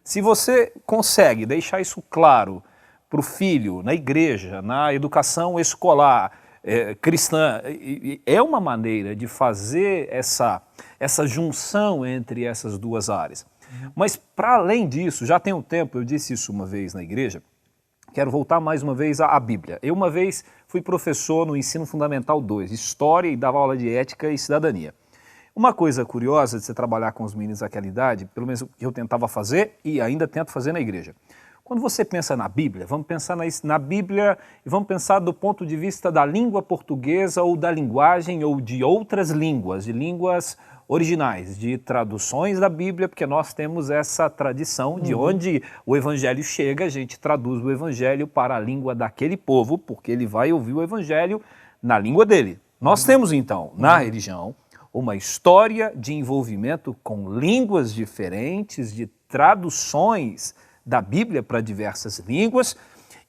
Se você consegue deixar isso claro para o filho, na igreja, na educação escolar cristã, é uma maneira de fazer essa junção entre essas duas áreas. Mas, para além disso, já tem um tempo, eu disse isso uma vez na igreja, quero voltar mais uma vez à Bíblia. Eu uma vez fui professor no Ensino Fundamental 2, História, e dava aula de Ética e Cidadania. Uma coisa curiosa de você trabalhar com os meninos daquela idade, pelo menos que eu tentava fazer e ainda tento fazer na igreja. Quando você pensa na Bíblia, vamos pensar na Bíblia e vamos pensar do ponto de vista da língua portuguesa ou da linguagem ou de outras línguas, de línguas originais, de traduções da Bíblia, porque nós temos essa tradição de onde o Evangelho chega, a gente traduz o Evangelho para a língua daquele povo, porque ele vai ouvir o Evangelho na língua dele. Nós temos então, na religião, uma história de envolvimento com línguas diferentes, de traduções da Bíblia para diversas línguas,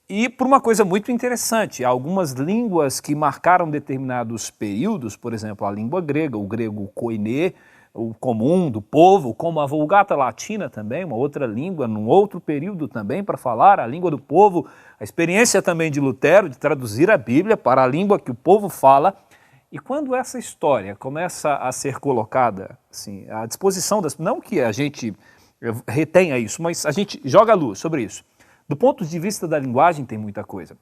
e por uma coisa muito interessante, algumas línguas que marcaram determinados períodos, por exemplo, a língua grega, o grego koiné, o comum do povo, como a Vulgata Latina também, uma outra língua, num outro período também para falar, a língua do povo, a experiência também de Lutero de traduzir a Bíblia para a língua que o povo fala. E quando essa história começa a ser colocada assim, à disposição das... Não que a gente retenha isso, mas a gente joga a luz sobre isso. Do ponto de vista da linguagem tem muita coisa.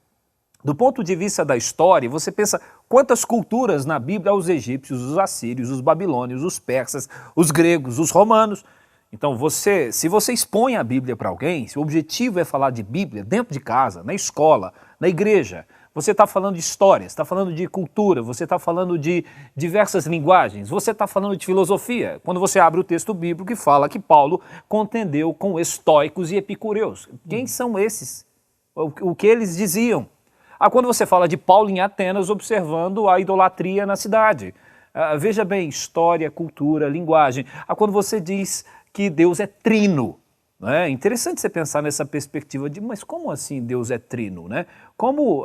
Do ponto de vista da história, você pensa quantas culturas na Bíblia há os egípcios, os assírios, os babilônios, os persas, os gregos, os romanos. Então, se você expõe a Bíblia para alguém, se o objetivo é falar de Bíblia dentro de casa, na escola, na igreja, você está falando de história, você está falando de cultura, você está falando de diversas linguagens, você está falando de filosofia. Quando você abre o texto bíblico que fala que Paulo contendeu com estoicos e epicureus. Quem são esses? O que eles diziam? Quando você fala de Paulo em Atenas observando a idolatria na cidade. Veja bem, história, cultura, linguagem. Quando você diz que Deus é trino. É interessante você pensar nessa perspectiva de, mas como assim Deus é trino, né? Como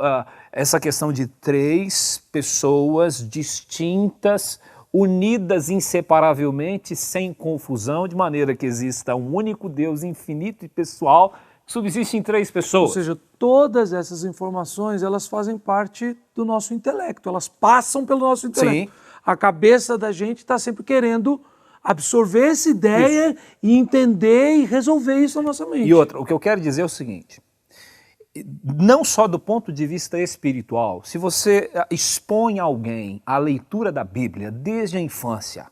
essa questão de 3 pessoas distintas, unidas inseparavelmente, sem confusão, de maneira que exista um único Deus infinito e pessoal, que subsiste em 3 pessoas.
Ou seja, todas essas informações, elas fazem parte do nosso intelecto, elas passam pelo nosso intelecto.
Sim.
A cabeça da gente está sempre querendo absorver essa ideia e entender e resolver isso na nossa mente.
E outra, o que eu quero dizer é o seguinte, não só do ponto de vista espiritual, se você expõe alguém à leitura da Bíblia desde a infância,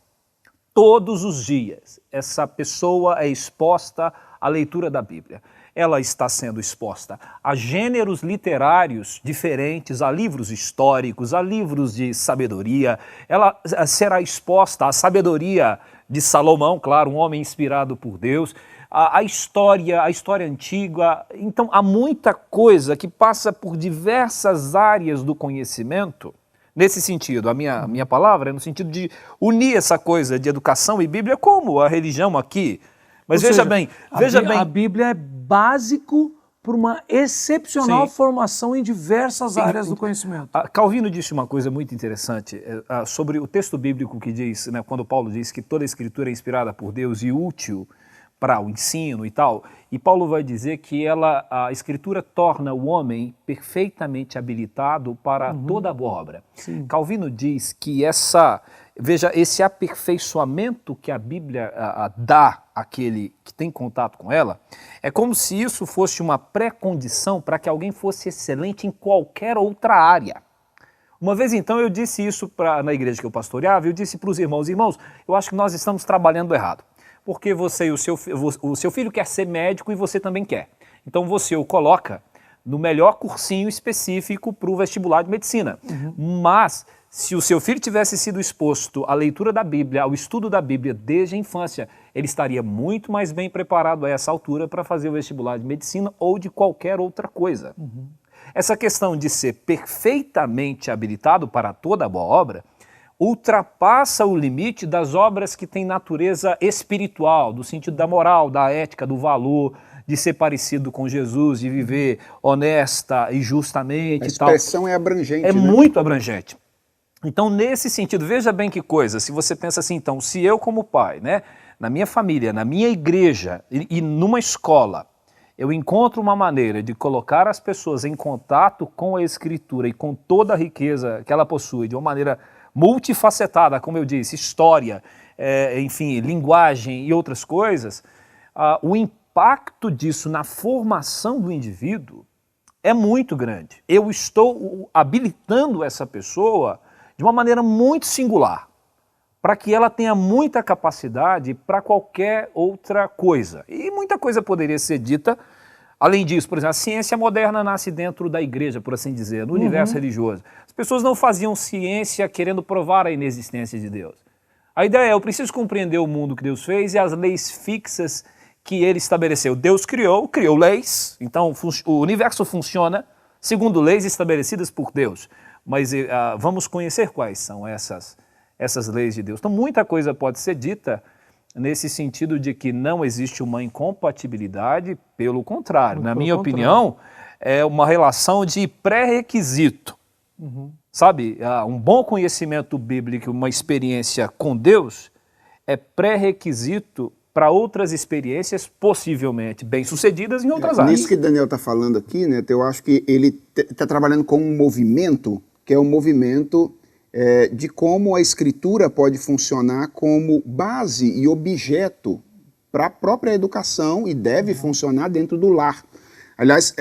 todos os dias, essa pessoa é exposta à leitura da Bíblia. Ela está sendo exposta a gêneros literários diferentes, a livros históricos, a livros de sabedoria. Ela será exposta à sabedoria de Salomão, claro, um homem inspirado por Deus, a história antiga. Então, há muita coisa que passa por diversas áreas do conhecimento. Nesse sentido, a minha palavra é no sentido de unir essa coisa de educação e Bíblia como a religião aqui. Mas veja bem,
a Bíblia é básico para uma excepcional formação em diversas áreas do conhecimento.
Calvino disse uma coisa muito interessante sobre o texto bíblico que diz, né, quando Paulo diz que toda a escritura é inspirada por Deus e útil para o ensino e tal, e Paulo vai dizer que a escritura torna o homem perfeitamente habilitado para toda a boa obra.
Sim.
Calvino diz que esse aperfeiçoamento que a Bíblia dá àquele que tem contato com ela, é como se isso fosse uma pré-condição para que alguém fosse excelente em qualquer outra área. Uma vez então eu disse isso na igreja que eu pastoreava, eu disse para os irmãos, eu acho que nós estamos trabalhando errado. Porque você e o seu filho quer ser médico e você também quer. Então você o coloca no melhor cursinho específico para o vestibular de medicina. Mas se o seu filho tivesse sido exposto à leitura da Bíblia, ao estudo da Bíblia desde a infância, ele estaria muito mais bem preparado a essa altura para fazer o vestibular de medicina ou de qualquer outra coisa. Essa questão de ser perfeitamente habilitado para toda a boa obra ultrapassa o limite das obras que têm natureza espiritual, do sentido da moral, da ética, do valor, de ser parecido com Jesus, de viver honesta e justamente.
A expressão é abrangente,
né? Muito abrangente. Então, nesse sentido, veja bem que coisa, se você pensa assim, então, se eu como pai, né, na minha família, na minha igreja e numa escola, eu encontro uma maneira de colocar as pessoas em contato com a Escritura e com toda a riqueza que ela possui, de uma maneira multifacetada, como eu disse, história, enfim, linguagem e outras coisas, o impacto disso na formação do indivíduo é muito grande. Eu estou habilitando essa pessoa de uma maneira muito singular, para que ela tenha muita capacidade para qualquer outra coisa. E muita coisa poderia ser dita. Além disso, por exemplo, a ciência moderna nasce dentro da igreja, por assim dizer, no universo religioso. As pessoas não faziam ciência querendo provar a inexistência de Deus. A ideia é, eu preciso compreender o mundo que Deus fez e as leis fixas que ele estabeleceu. Deus criou leis, então o universo funciona segundo leis estabelecidas por Deus. Mas vamos conhecer quais são essas leis de Deus. Então muita coisa pode ser dita nesse sentido de que não existe uma incompatibilidade, pelo contrário, na minha opinião, é uma relação de pré-requisito. Sabe, um bom conhecimento bíblico, uma experiência com Deus, é pré-requisito para outras experiências possivelmente bem-sucedidas em outras áreas.
Nisso que Daniel está falando aqui, né, eu acho que ele está trabalhando com um movimento, que é um movimento de como a escritura pode funcionar como base e objeto para a própria educação e deve funcionar dentro do lar. Aliás,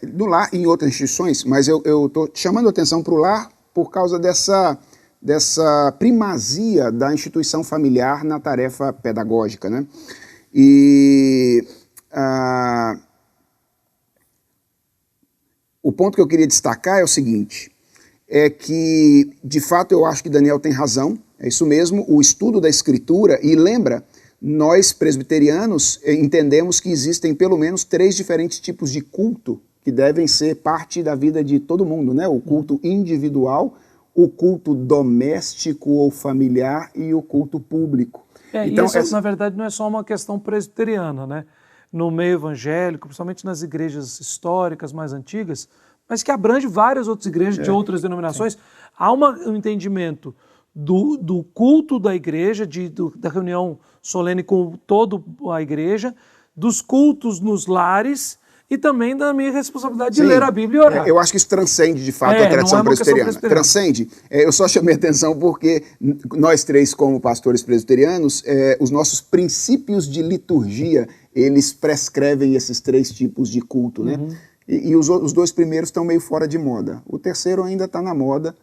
do lar e em outras instituições, mas eu estou chamando a atenção para o lar por causa dessa primazia da instituição familiar na tarefa pedagógica, né? E o ponto que eu queria destacar é o seguinte, é que, de fato, eu acho que Daniel tem razão, é isso mesmo, o estudo da Escritura, e lembra, nós presbiterianos entendemos que existem pelo menos 3 diferentes tipos de culto que devem ser parte da vida de todo mundo, né? O culto individual, o culto doméstico ou familiar e o culto público.
Então, isso, na verdade, não é só uma questão presbiteriana, né? No meio evangélico, principalmente nas igrejas históricas mais antigas, mas que abrange várias outras igrejas de outras denominações, há um entendimento do culto da igreja, da reunião solene com toda a igreja, dos cultos nos lares e também da minha responsabilidade de
Sim.
ler a Bíblia e orar.
Eu acho que isso transcende, de fato, a
não é
tradição
uma questão
presbiteriana. Transcende. Eu só chamei atenção porque nós três, como pastores presbiterianos, os nossos princípios de liturgia, eles prescrevem esses 3 tipos de culto, né? E os 2 primeiros estão meio fora de moda. O terceiro ainda está na moda,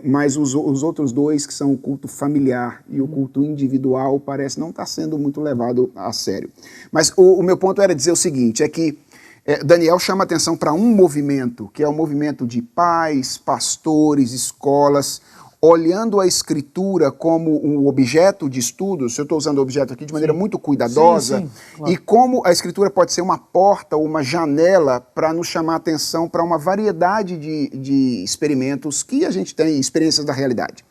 mas os outros 2, que são o culto familiar e o culto individual, parece não estar sendo muito levado a sério. Mas o meu ponto era dizer o seguinte, é que Daniel chama atenção para um movimento, que é o movimento de pais, pastores, escolas, olhando a Escritura como um objeto de estudo, se eu estou usando o objeto aqui de maneira muito cuidadosa,
Sim, claro.
e como a Escritura pode ser uma porta ou uma janela para nos chamar atenção para uma variedade de experimentos que a gente tem, experiências da realidade.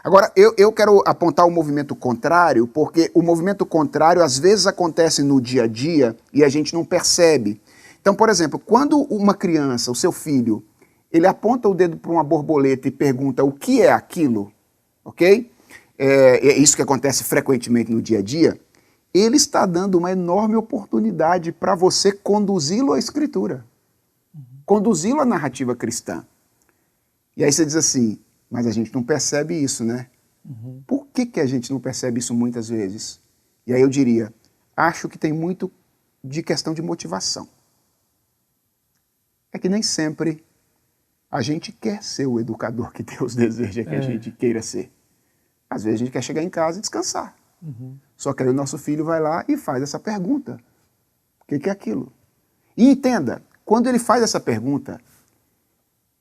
Agora, eu quero apontar o movimento contrário, porque o movimento contrário às vezes acontece no dia a dia e a gente não percebe. Então, por exemplo, quando uma criança, o seu filho, ele aponta o dedo para uma borboleta e pergunta o que é aquilo, ok? É isso que acontece frequentemente no dia a dia. Ele está dando uma enorme oportunidade para você conduzi-lo à Escritura, conduzi-lo à narrativa cristã. E aí você diz assim, mas a gente não percebe isso, né? Por que a gente não percebe isso muitas vezes? E aí eu diria, acho que tem muito de questão de motivação. É que nem sempre a gente quer ser o educador que Deus deseja que a gente queira ser. Às vezes a gente quer chegar em casa e descansar. Só que aí o nosso filho vai lá e faz essa pergunta. O que é aquilo? E entenda, quando ele faz essa pergunta,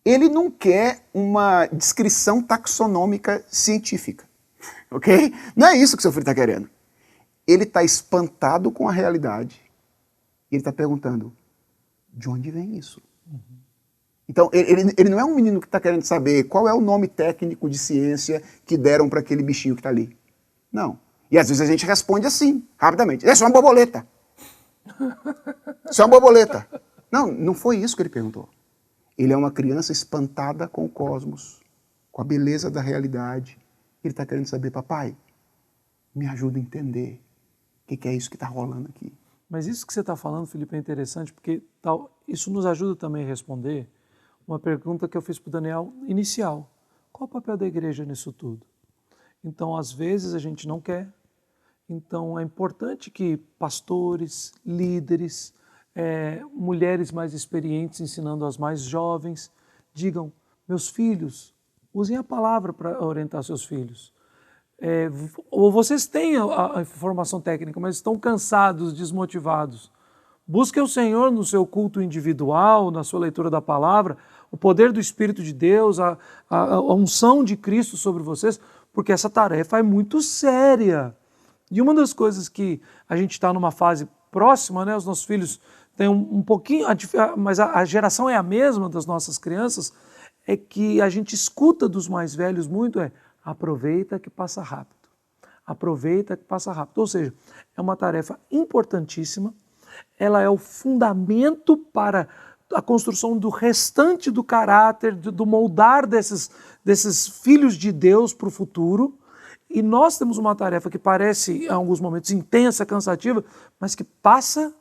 ele não quer uma descrição taxonômica científica. Ok? Não é isso que o seu filho está querendo. Ele está espantado com a realidade. E ele está perguntando, de onde vem isso? Então, ele não é um menino que está querendo saber qual é o nome técnico de ciência que deram para aquele bichinho que está ali. Não. E às vezes a gente responde assim, rapidamente. É só uma borboleta. Isso é uma borboleta. Não, não foi isso que ele perguntou. Ele é uma criança espantada com o cosmos, com a beleza da realidade. Ele está querendo saber, papai, me ajuda a entender o que é isso que está rolando aqui.
Mas isso que você está falando, Felipe, é interessante, porque isso nos ajuda também a responder uma pergunta que eu fiz para o Daniel inicial. Qual o papel da igreja nisso tudo? Então, às vezes, a gente não quer. Então, é importante que pastores, líderes, mulheres mais experientes ensinando as mais jovens, digam, meus filhos, usem a palavra para orientar seus filhos. Ou vocês têm a informação técnica, mas estão cansados, desmotivados. Busquem o Senhor no seu culto individual, na sua leitura da palavra, o poder do Espírito de Deus, a unção de Cristo sobre vocês, porque essa tarefa é muito séria. E uma das coisas que a gente está numa fase próxima, né, os nossos filhos têm um pouquinho, mas a geração é a mesma das nossas crianças, é que a gente escuta dos mais velhos muito, aproveita que passa rápido. Aproveita que passa rápido. Ou seja, é uma tarefa importantíssima, ela é o fundamento para a construção do restante do caráter, do moldar desses filhos de Deus para o futuro. E nós temos uma tarefa que parece, em alguns momentos, intensa, cansativa, mas que passa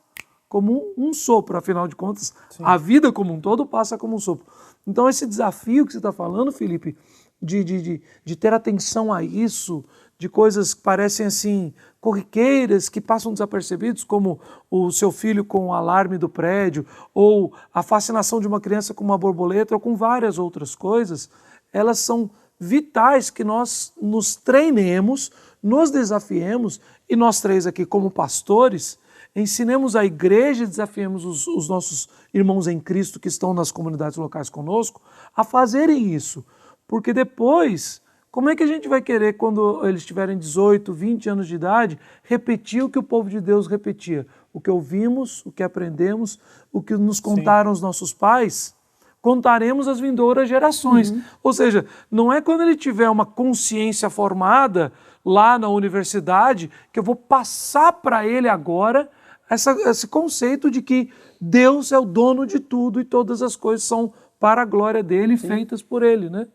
como um sopro, afinal de contas, sim, a vida como um todo passa como um sopro. Então esse desafio que você está falando, Felipe, de ter atenção a isso, de coisas que parecem assim corriqueiras, que passam desapercebidos, como o seu filho com o alarme do prédio, ou a fascinação de uma criança com uma borboleta, ou com várias outras coisas, elas são vitais que nós nos treinemos, nos desafiemos, e nós três aqui como pastores, ensinemos a igreja, desafiemos os nossos irmãos em Cristo que estão nas comunidades locais conosco, a fazerem isso. Porque depois, como é que a gente vai querer, quando eles tiverem 18, 20 anos de idade, repetir o que o povo de Deus repetia? O que ouvimos, o que aprendemos, o que nos contaram os nossos pais, contaremos às vindouras gerações. Ou seja, não é quando ele tiver uma consciência formada lá na universidade que eu vou passar para ele agora esse conceito de que Deus é o dono de tudo e todas as coisas são para a glória dele, feitas por ele, né?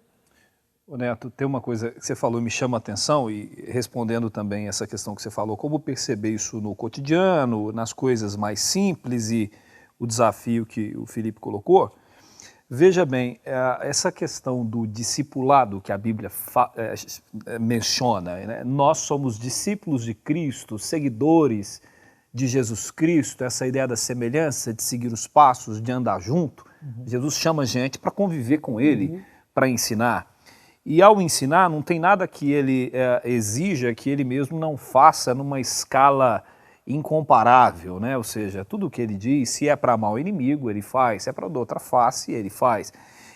Ô Neto, tem uma coisa que você falou me chama a atenção, e respondendo também essa questão que você falou, como perceber isso no cotidiano, nas coisas mais simples, e o desafio que o Felipe colocou. Veja bem, essa questão do discipulado que a Bíblia menciona, né? Nós somos discípulos de Cristo, seguidores de Jesus Cristo, essa ideia da semelhança, de seguir os passos, de andar junto. Jesus chama a gente para conviver com Ele, para ensinar. E ao ensinar, não tem nada que Ele exija que Ele mesmo não faça numa escala incomparável, né? Ou seja, tudo o que ele diz, se é para amar o inimigo, ele faz, se é para dar outra face, ele faz.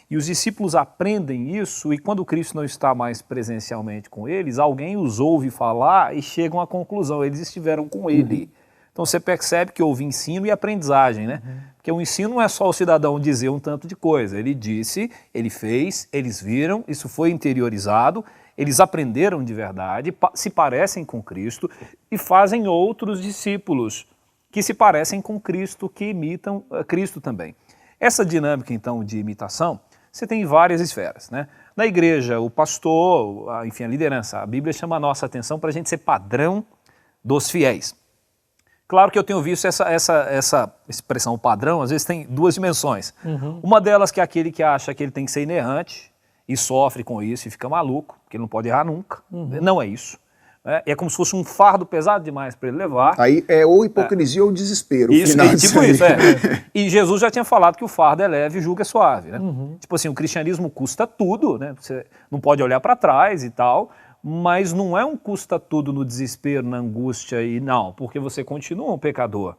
E os discípulos aprendem isso, e quando Cristo não está mais presencialmente com eles, alguém os ouve falar e chegam à conclusão, eles estiveram com ele. Então você percebe que houve ensino e aprendizagem, né? Porque o ensino não é só o cidadão dizer um tanto de coisa, ele disse, ele fez, eles viram, isso foi interiorizado, eles aprenderam de verdade, se parecem com Cristo e fazem outros discípulos que se parecem com Cristo, que imitam Cristo também. Essa dinâmica, então, de imitação, você tem em várias esferas, né? Na igreja, o pastor, enfim, a liderança, a Bíblia chama a nossa atenção para a gente ser padrão dos fiéis. Claro que eu tenho visto essa expressão padrão, às vezes tem duas dimensões. Uma delas que é aquele que acha que ele tem que ser inerrante, e sofre com isso e fica maluco, porque ele não pode errar nunca. Não é isso. É como se fosse um fardo pesado demais para ele levar.
Aí é ou hipocrisia ou desespero.
Isso, tipo isso, E Jesus já tinha falado que o fardo é leve e o jugo é suave, né? Tipo assim, o cristianismo custa tudo, né? Você não pode olhar para trás e tal, mas não é um custa tudo no desespero, na angústia e não, porque você continua um pecador.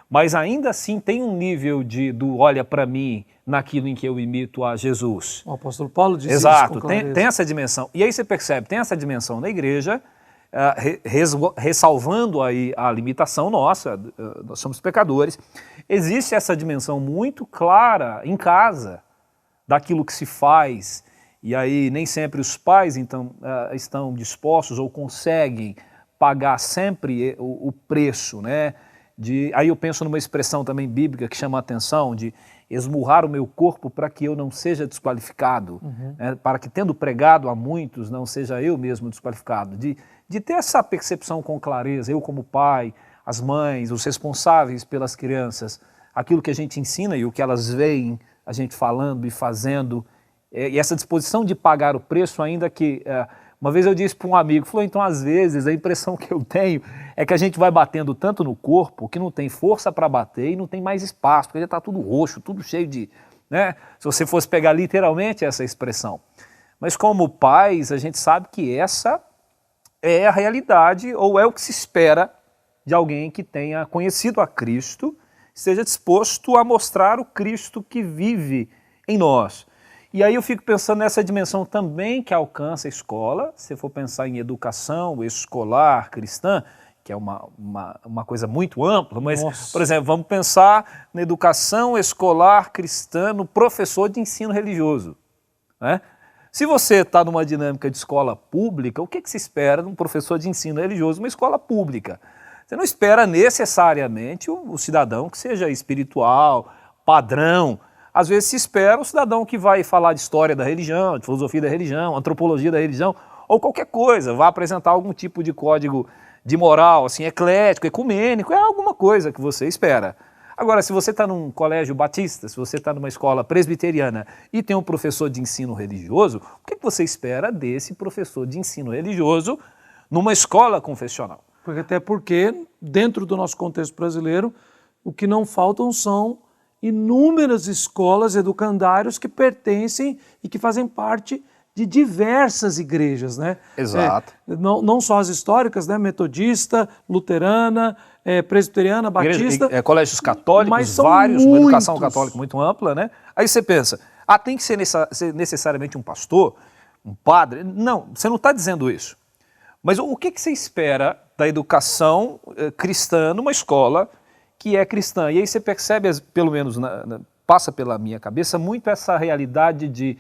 Mas ainda assim tem um nível do olha para mim naquilo em que eu imito a Jesus.
O apóstolo Paulo disse isso com clareza.
Tem essa dimensão. E aí você percebe, tem essa dimensão na igreja, ressalvando aí a limitação nossa, nós somos pecadores. Existe essa dimensão muito clara em casa, daquilo que se faz, e aí nem sempre os pais então, estão dispostos ou conseguem pagar sempre o preço, né? Aí eu penso numa expressão também bíblica que chama a atenção, de esmurrar o meu corpo para que eu não seja desqualificado, né, para que tendo pregado a muitos não seja eu mesmo desqualificado, de ter essa percepção com clareza, eu como pai, as mães, os responsáveis pelas crianças, aquilo que a gente ensina e o que elas veem a gente falando e fazendo, e essa disposição de pagar o preço, ainda que... Uma vez eu disse para um amigo, falou, então às vezes a impressão que eu tenho é que a gente vai batendo tanto no corpo que não tem força para bater e não tem mais espaço, porque já está tudo roxo, tudo cheio de... né? Se você fosse pegar literalmente essa expressão. Mas como pais, a gente sabe que essa é a realidade ou é o que se espera de alguém que tenha conhecido a Cristo, esteja disposto a mostrar o Cristo que vive em nós. E aí eu fico pensando nessa dimensão também que alcança a escola, se for pensar em educação escolar cristã, que é uma coisa muito ampla, mas, por exemplo, vamos pensar na educação escolar cristã no professor de ensino religioso, né? Se você está numa dinâmica de escola pública, o que se espera de um professor de ensino religioso numa escola pública? Você não espera necessariamente o cidadão que seja espiritual, padrão. Às vezes se espera o cidadão que vai falar de história da religião, de filosofia da religião, antropologia da religião, ou qualquer coisa, vai apresentar algum tipo de código de moral, assim, eclético, ecumênico, é alguma coisa que você espera. Agora, se você está num colégio batista, se você está numa escola presbiteriana e tem um professor de ensino religioso, o que você espera desse professor de ensino religioso numa escola confessional?
Até porque, dentro do nosso contexto brasileiro, o que não faltam são inúmeras escolas educandários que pertencem e que fazem parte de diversas igrejas, né?
Exato.
Não só as históricas, né? Metodista, luterana, presbiteriana, batista.
Colégios católicos,
mas são
vários, uma educação
muitos.
católica muito ampla, né? Aí você pensa, tem que ser necessariamente um pastor, um padre? Não, você não está dizendo isso. Mas o que você espera da educação cristã numa escola que é cristã? E aí você percebe, pelo menos passa pela minha cabeça, muito essa realidade de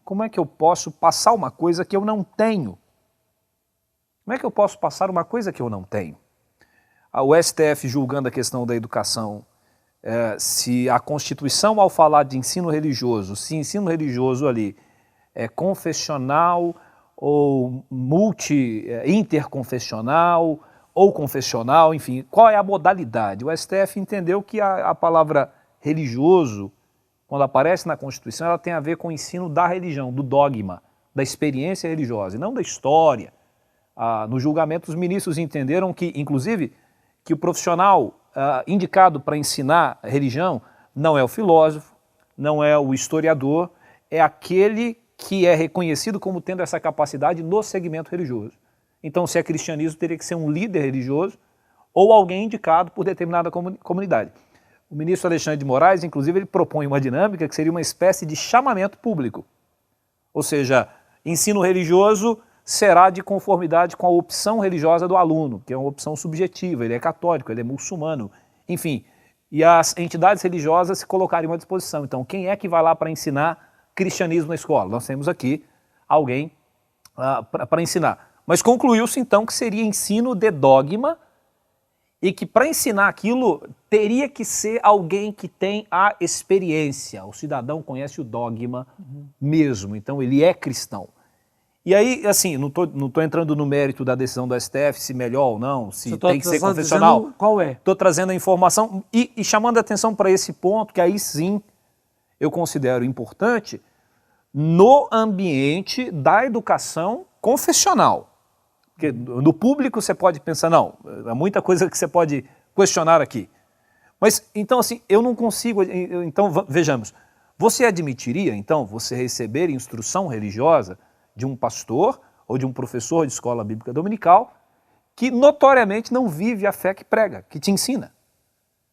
como é que eu posso passar uma coisa que eu não tenho? Como é que eu posso passar uma coisa que eu não tenho? O STF julgando a questão da educação, se a Constituição, ao falar de ensino religioso, se ensino religioso ali é confessional ou interconfessional ou confessional, enfim, qual é a modalidade? O STF entendeu que a palavra religioso, quando aparece na Constituição, ela tem a ver com o ensino da religião, do dogma, da experiência religiosa, e não da história. No julgamento, os ministros entenderam que, inclusive, que o profissional indicado para ensinar religião não é o filósofo, não é o historiador, é aquele que é reconhecido como tendo essa capacidade no segmento religioso. Então, se é cristianismo, teria que ser um líder religioso ou alguém indicado por determinada comunidade. O ministro Alexandre de Moraes, inclusive, ele propõe uma dinâmica que seria uma espécie de chamamento público. Ou seja, ensino religioso será de conformidade com a opção religiosa do aluno, que é uma opção subjetiva, ele é católico, ele é muçulmano, enfim. E as entidades religiosas se colocariam à disposição. Então, quem é que vai lá para ensinar cristianismo na escola? Nós temos aqui alguém para ensinar. Mas concluiu-se, então, que seria ensino de dogma e que para ensinar aquilo teria que ser alguém que tem a experiência. O cidadão conhece o dogma mesmo, então ele é cristão. E aí, assim, não tô entrando no mérito da decisão do STF, se melhor ou não, se tem que ser confessional.
Qual é?
Estou trazendo a informação e chamando a atenção para esse ponto, que aí sim eu considero importante, no ambiente da educação confessional. Porque no público você pode pensar, não, há muita coisa que você pode questionar aqui. Mas, então, assim, eu não consigo... Então, vejamos, você admitiria, então, você receber instrução religiosa de um pastor ou de um professor de escola bíblica dominical que notoriamente não vive a fé que prega, que te ensina?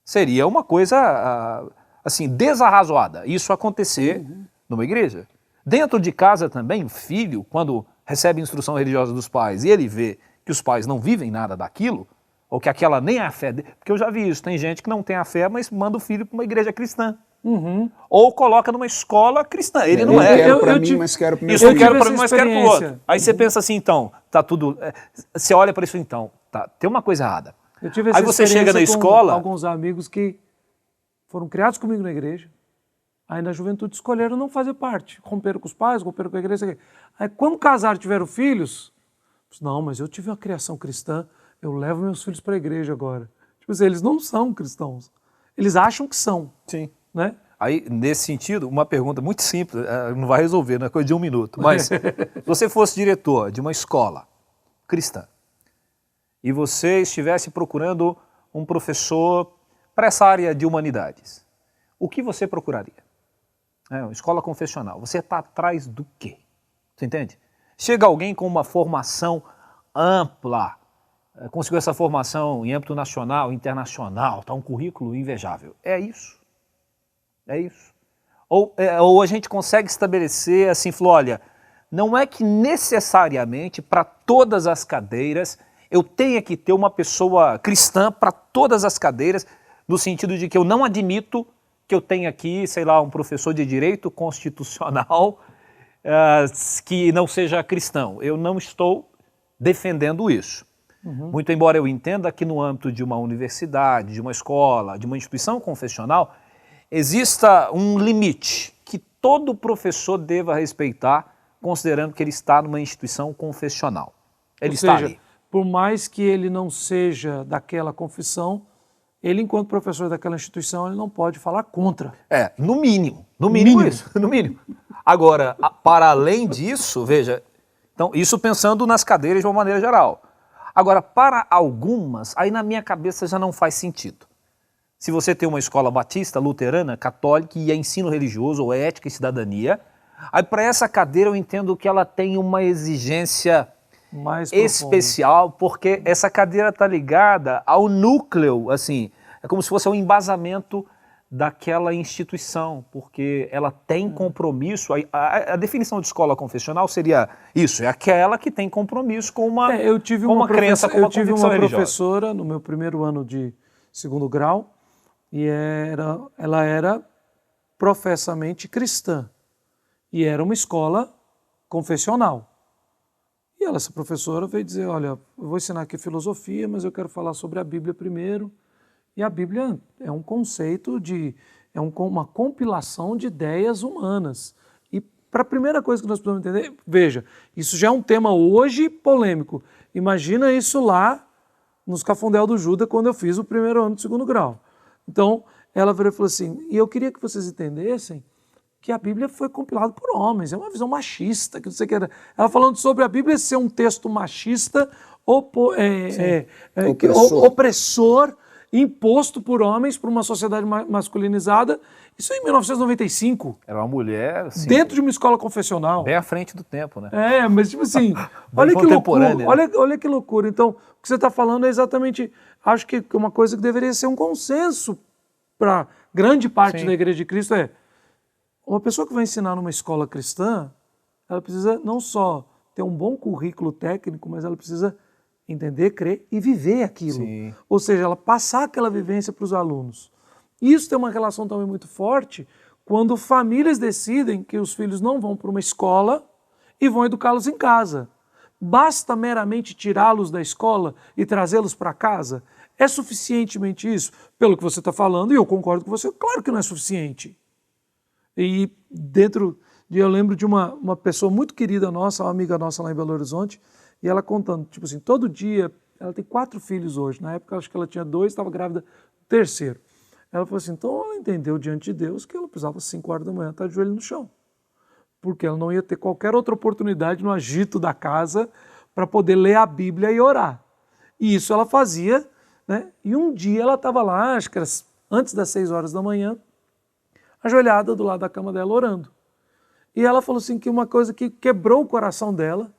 Seria uma coisa, assim, desarrazoada isso acontecer numa igreja. Dentro de casa também, o filho, quando recebe instrução religiosa dos pais e ele vê que os pais não vivem nada daquilo, ou que aquela nem é a fé dele, porque eu já vi isso, tem gente que não tem a fé, mas manda o filho para uma igreja cristã. Ou coloca numa escola cristã. Ele não é.
Eu quero para mim, mas quero para o meu
Isso eu
filho.
quero para mim, mas quero para o outro. Aí você pensa assim, então, tá tudo... Você olha para isso, então, tá, tem uma coisa errada.
Eu tive essa
Aí você chega na
experiência com
escola...
alguns amigos que foram criados comigo na igreja, aí na juventude escolheram não fazer parte, romperam com os pais, romperam com a igreja. Aí quando casaram e tiveram filhos, não, mas eu tive uma criação cristã, eu levo meus filhos para a igreja agora. Tipo assim, eles não são cristãos, eles acham que são.
Sim.
Né?
Aí, nesse sentido, uma pergunta muito simples, não vai resolver, não é coisa de um minuto, mas se você fosse diretor de uma escola cristã e você estivesse procurando um professor para essa área de humanidades, o que você procuraria? Uma escola confessional. Você está atrás do quê? Você entende? Chega alguém com uma formação ampla, conseguiu essa formação em âmbito nacional, internacional, está um currículo invejável. É isso. É isso. Ou a gente consegue estabelecer assim, falou, olha, não é que necessariamente para todas as cadeiras eu tenha que ter uma pessoa cristã para todas as cadeiras, no sentido de que eu não admito que eu tenha aqui, sei lá, um professor de direito constitucional que não seja cristão. Eu não estou defendendo isso. Muito embora eu entenda que no âmbito de uma universidade, de uma escola, de uma instituição confessional, exista um limite que todo professor deva respeitar, considerando que ele está numa instituição confessional. Ele está ali.
Por mais que ele não seja daquela confissão, ele, enquanto professor daquela instituição, ele não pode falar contra.
No mínimo isso, no mínimo. Agora, para além disso, veja, então, isso pensando nas cadeiras de uma maneira geral. Agora, para algumas, aí na minha cabeça já não faz sentido. Se você tem uma escola batista, luterana, católica e é ensino religioso ou ética e cidadania, aí para essa cadeira eu entendo que ela tem uma exigência mais especial, porque essa cadeira está ligada ao núcleo, assim, é como se fosse um embasamento daquela instituição, porque ela tem compromisso, a definição de escola confessional seria isso, é aquela que tem compromisso com uma, com uma crença, com uma convicção religiosa. Eu tive uma
professora no meu primeiro ano de segundo grau, e ela era professamente cristã, e era uma escola confessional. E essa professora veio dizer, olha, eu vou ensinar aqui filosofia, mas eu quero falar sobre a Bíblia primeiro. E a Bíblia é um conceito uma compilação de ideias humanas. E para a primeira coisa que nós precisamos entender, veja, isso já é um tema hoje polêmico. Imagina isso lá nos Cafundel do Judas, quando eu fiz o primeiro ano do segundo grau. Então, ela virou e falou assim, e eu queria que vocês entendessem que a Bíblia foi compilada por homens, é uma visão machista, que não sei o que era. Ela falando sobre a Bíblia ser um texto machista, opressor, imposto por homens, por uma sociedade masculinizada, isso em 1995.
Era uma mulher, assim,
dentro de uma escola confessional.
bem à frente do tempo, né?
Mas tipo assim, olha que loucura, olha que loucura. Então, o que você está falando é exatamente, acho que uma coisa que deveria ser um consenso para grande parte da Igreja de Cristo é, uma pessoa que vai ensinar numa escola cristã, ela precisa não só ter um bom currículo técnico, mas ela precisa entender, crer e viver aquilo.
Sim.
Ou seja, ela passar aquela vivência para os alunos. Isso tem uma relação também muito forte quando famílias decidem que os filhos não vão para uma escola e vão educá-los em casa. Basta meramente tirá-los da escola e trazê-los para casa? É suficientemente isso? Pelo que você está falando, e eu concordo com você, claro que não é suficiente. E eu lembro de uma pessoa muito querida nossa, uma amiga nossa lá em Belo Horizonte, e ela contando, tipo assim, todo dia, ela tem 4 filhos hoje, na época acho que ela tinha 2, estava grávida do 3º. Ela falou assim, então ela entendeu diante de Deus que ela precisava às 5 horas da manhã estar de joelho no chão, porque ela não ia ter qualquer outra oportunidade no agito da casa para poder ler a Bíblia e orar. E isso ela fazia, né? E um dia ela estava lá, acho que era antes das 6 horas da manhã, ajoelhada do lado da cama dela orando. E ela falou assim que uma coisa que quebrou o coração dela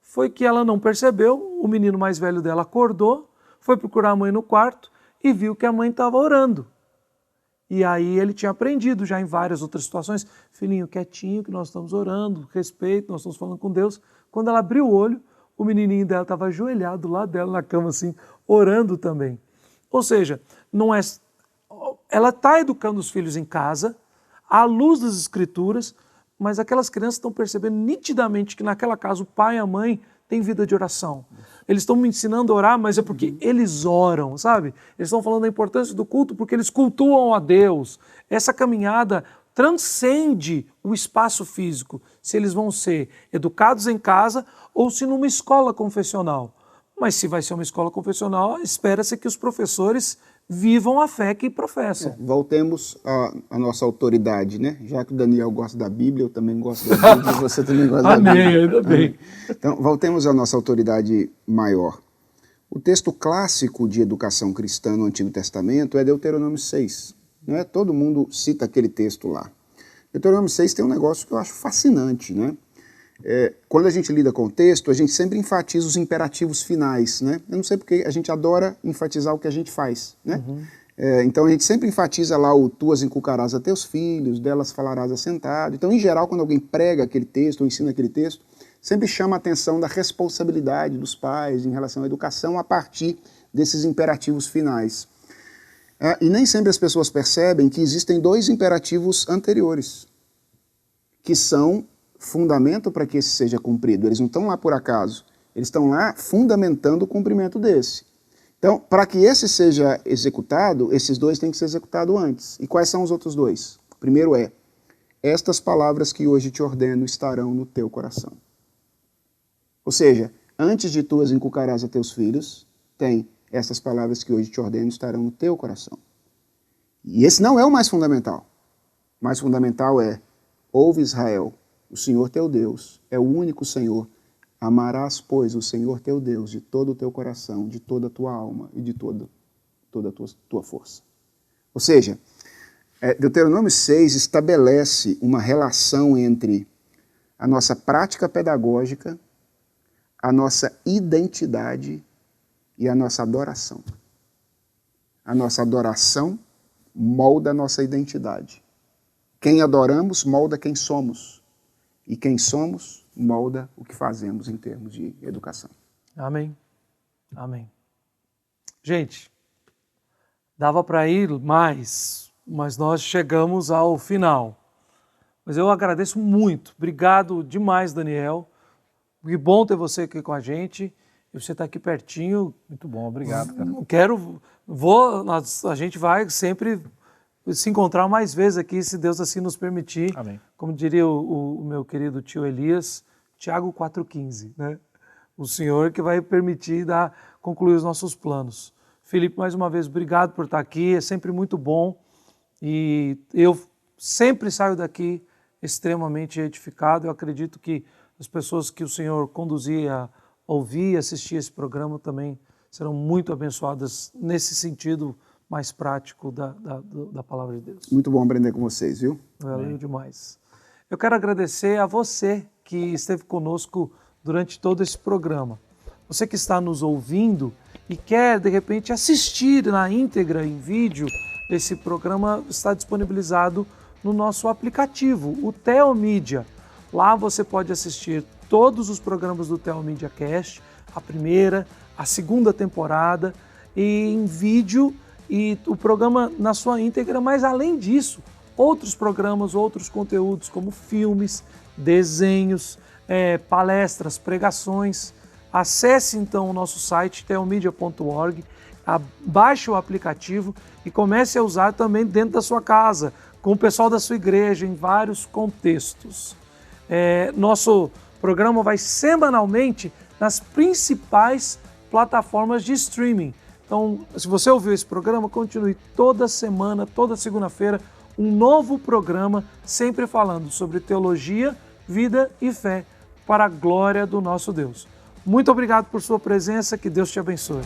foi que ela não percebeu, o menino mais velho dela acordou, foi procurar a mãe no quarto e viu que a mãe estava orando. E aí ele tinha aprendido já em várias outras situações, filhinho, quietinho, que nós estamos orando, respeito, nós estamos falando com Deus. Quando ela abriu o olho, o menininho dela estava ajoelhado lá dela na cama assim, orando também. Ou seja, não é, ela está educando os filhos em casa, à luz das Escrituras, mas aquelas crianças estão percebendo nitidamente que naquela casa o pai e a mãe têm vida de oração. Eles estão me ensinando a orar, mas é porque eles oram, sabe? Eles estão falando da importância do culto porque eles cultuam a Deus. Essa caminhada transcende o espaço físico, se eles vão ser educados em casa ou se numa escola confessional. Mas se vai ser uma escola confessional, espera-se que os professores vivam a fé que professam.
Voltemos à nossa autoridade, né? Já que o Daniel gosta da Bíblia, eu também gosto da Bíblia, você também gosta da Bíblia.
Amém, ainda bem.
Então, voltemos à nossa autoridade maior. O texto clássico de educação cristã no Antigo Testamento é Deuteronômio 6. Né? Todo mundo cita aquele texto lá. Deuteronômio 6 tem um negócio que eu acho fascinante, né? Quando a gente lida com o texto, a gente sempre enfatiza os imperativos finais, né? Eu não sei porque a gente adora enfatizar o que a gente faz, né? Então a gente sempre enfatiza lá o tu as inculcarás a teus filhos, delas falarás assentado. Então, em geral, quando alguém prega aquele texto ou ensina aquele texto, sempre chama a atenção da responsabilidade dos pais em relação à educação a partir desses imperativos finais. E nem sempre as pessoas percebem que existem 2 imperativos anteriores, que são fundamento para que esse seja cumprido. Eles não estão lá por acaso, eles estão lá fundamentando o cumprimento desse. Então, para que esse seja executado, esses 2 têm que ser executados antes. E quais são os outros 2? O primeiro é, estas palavras que hoje te ordeno estarão no teu coração. Ou seja, antes de tu as inculcarás a teus filhos, tem essas palavras que hoje te ordeno estarão no teu coração. E esse não é o mais fundamental. O mais fundamental é, ouve Israel, o Senhor teu Deus é o único Senhor. Amarás, pois, o Senhor teu Deus de todo o teu coração, de toda a tua alma e de toda a tua força. Ou seja, Deuteronômio 6 estabelece uma relação entre a nossa prática pedagógica, a nossa identidade e a nossa adoração. A nossa adoração molda a nossa identidade. Quem adoramos molda quem somos. E quem somos molda o que fazemos em termos de educação.
Amém. Amém. Gente, dava para ir mais, mas nós chegamos ao final. Mas eu agradeço muito. Obrigado demais, Daniel. Que bom ter você aqui com a gente. E você está aqui pertinho.
Muito bom, obrigado, cara.
A gente vai sempre se encontrar mais vezes aqui, se Deus assim nos permitir.
Amém.
Como diria o meu querido tio Elias, Tiago 4,15, né? O Senhor que vai permitir concluir os nossos planos. Felipe, mais uma vez, obrigado por estar aqui, é sempre muito bom E eu sempre saio daqui extremamente edificado. Eu acredito que as pessoas que o Senhor conduzia a ouvir e assistir esse programa também serão muito abençoadas nesse sentido mais prático da palavra de Deus.
Muito bom aprender com vocês, viu?
Valeu demais. Eu quero agradecer a você que esteve conosco durante todo esse programa. Você que está nos ouvindo e quer, de repente, assistir na íntegra em vídeo, esse programa está disponibilizado no nosso aplicativo, o Teomídia. Lá você pode assistir todos os programas do Teomídia Cast, a primeira, a segunda temporada, e em vídeo, e o programa na sua íntegra, mas além disso, outros programas, outros conteúdos como filmes, desenhos, palestras, pregações. Acesse então o nosso site teomídia.org, baixe o aplicativo e comece a usar também dentro da sua casa, com o pessoal da sua igreja, em vários contextos. Nosso programa vai semanalmente nas principais plataformas de streaming. Então, se você ouviu esse programa, continue toda semana, toda segunda-feira, um novo programa, sempre falando sobre teologia, vida e fé, para a glória do nosso Deus. Muito obrigado por sua presença, que Deus te abençoe.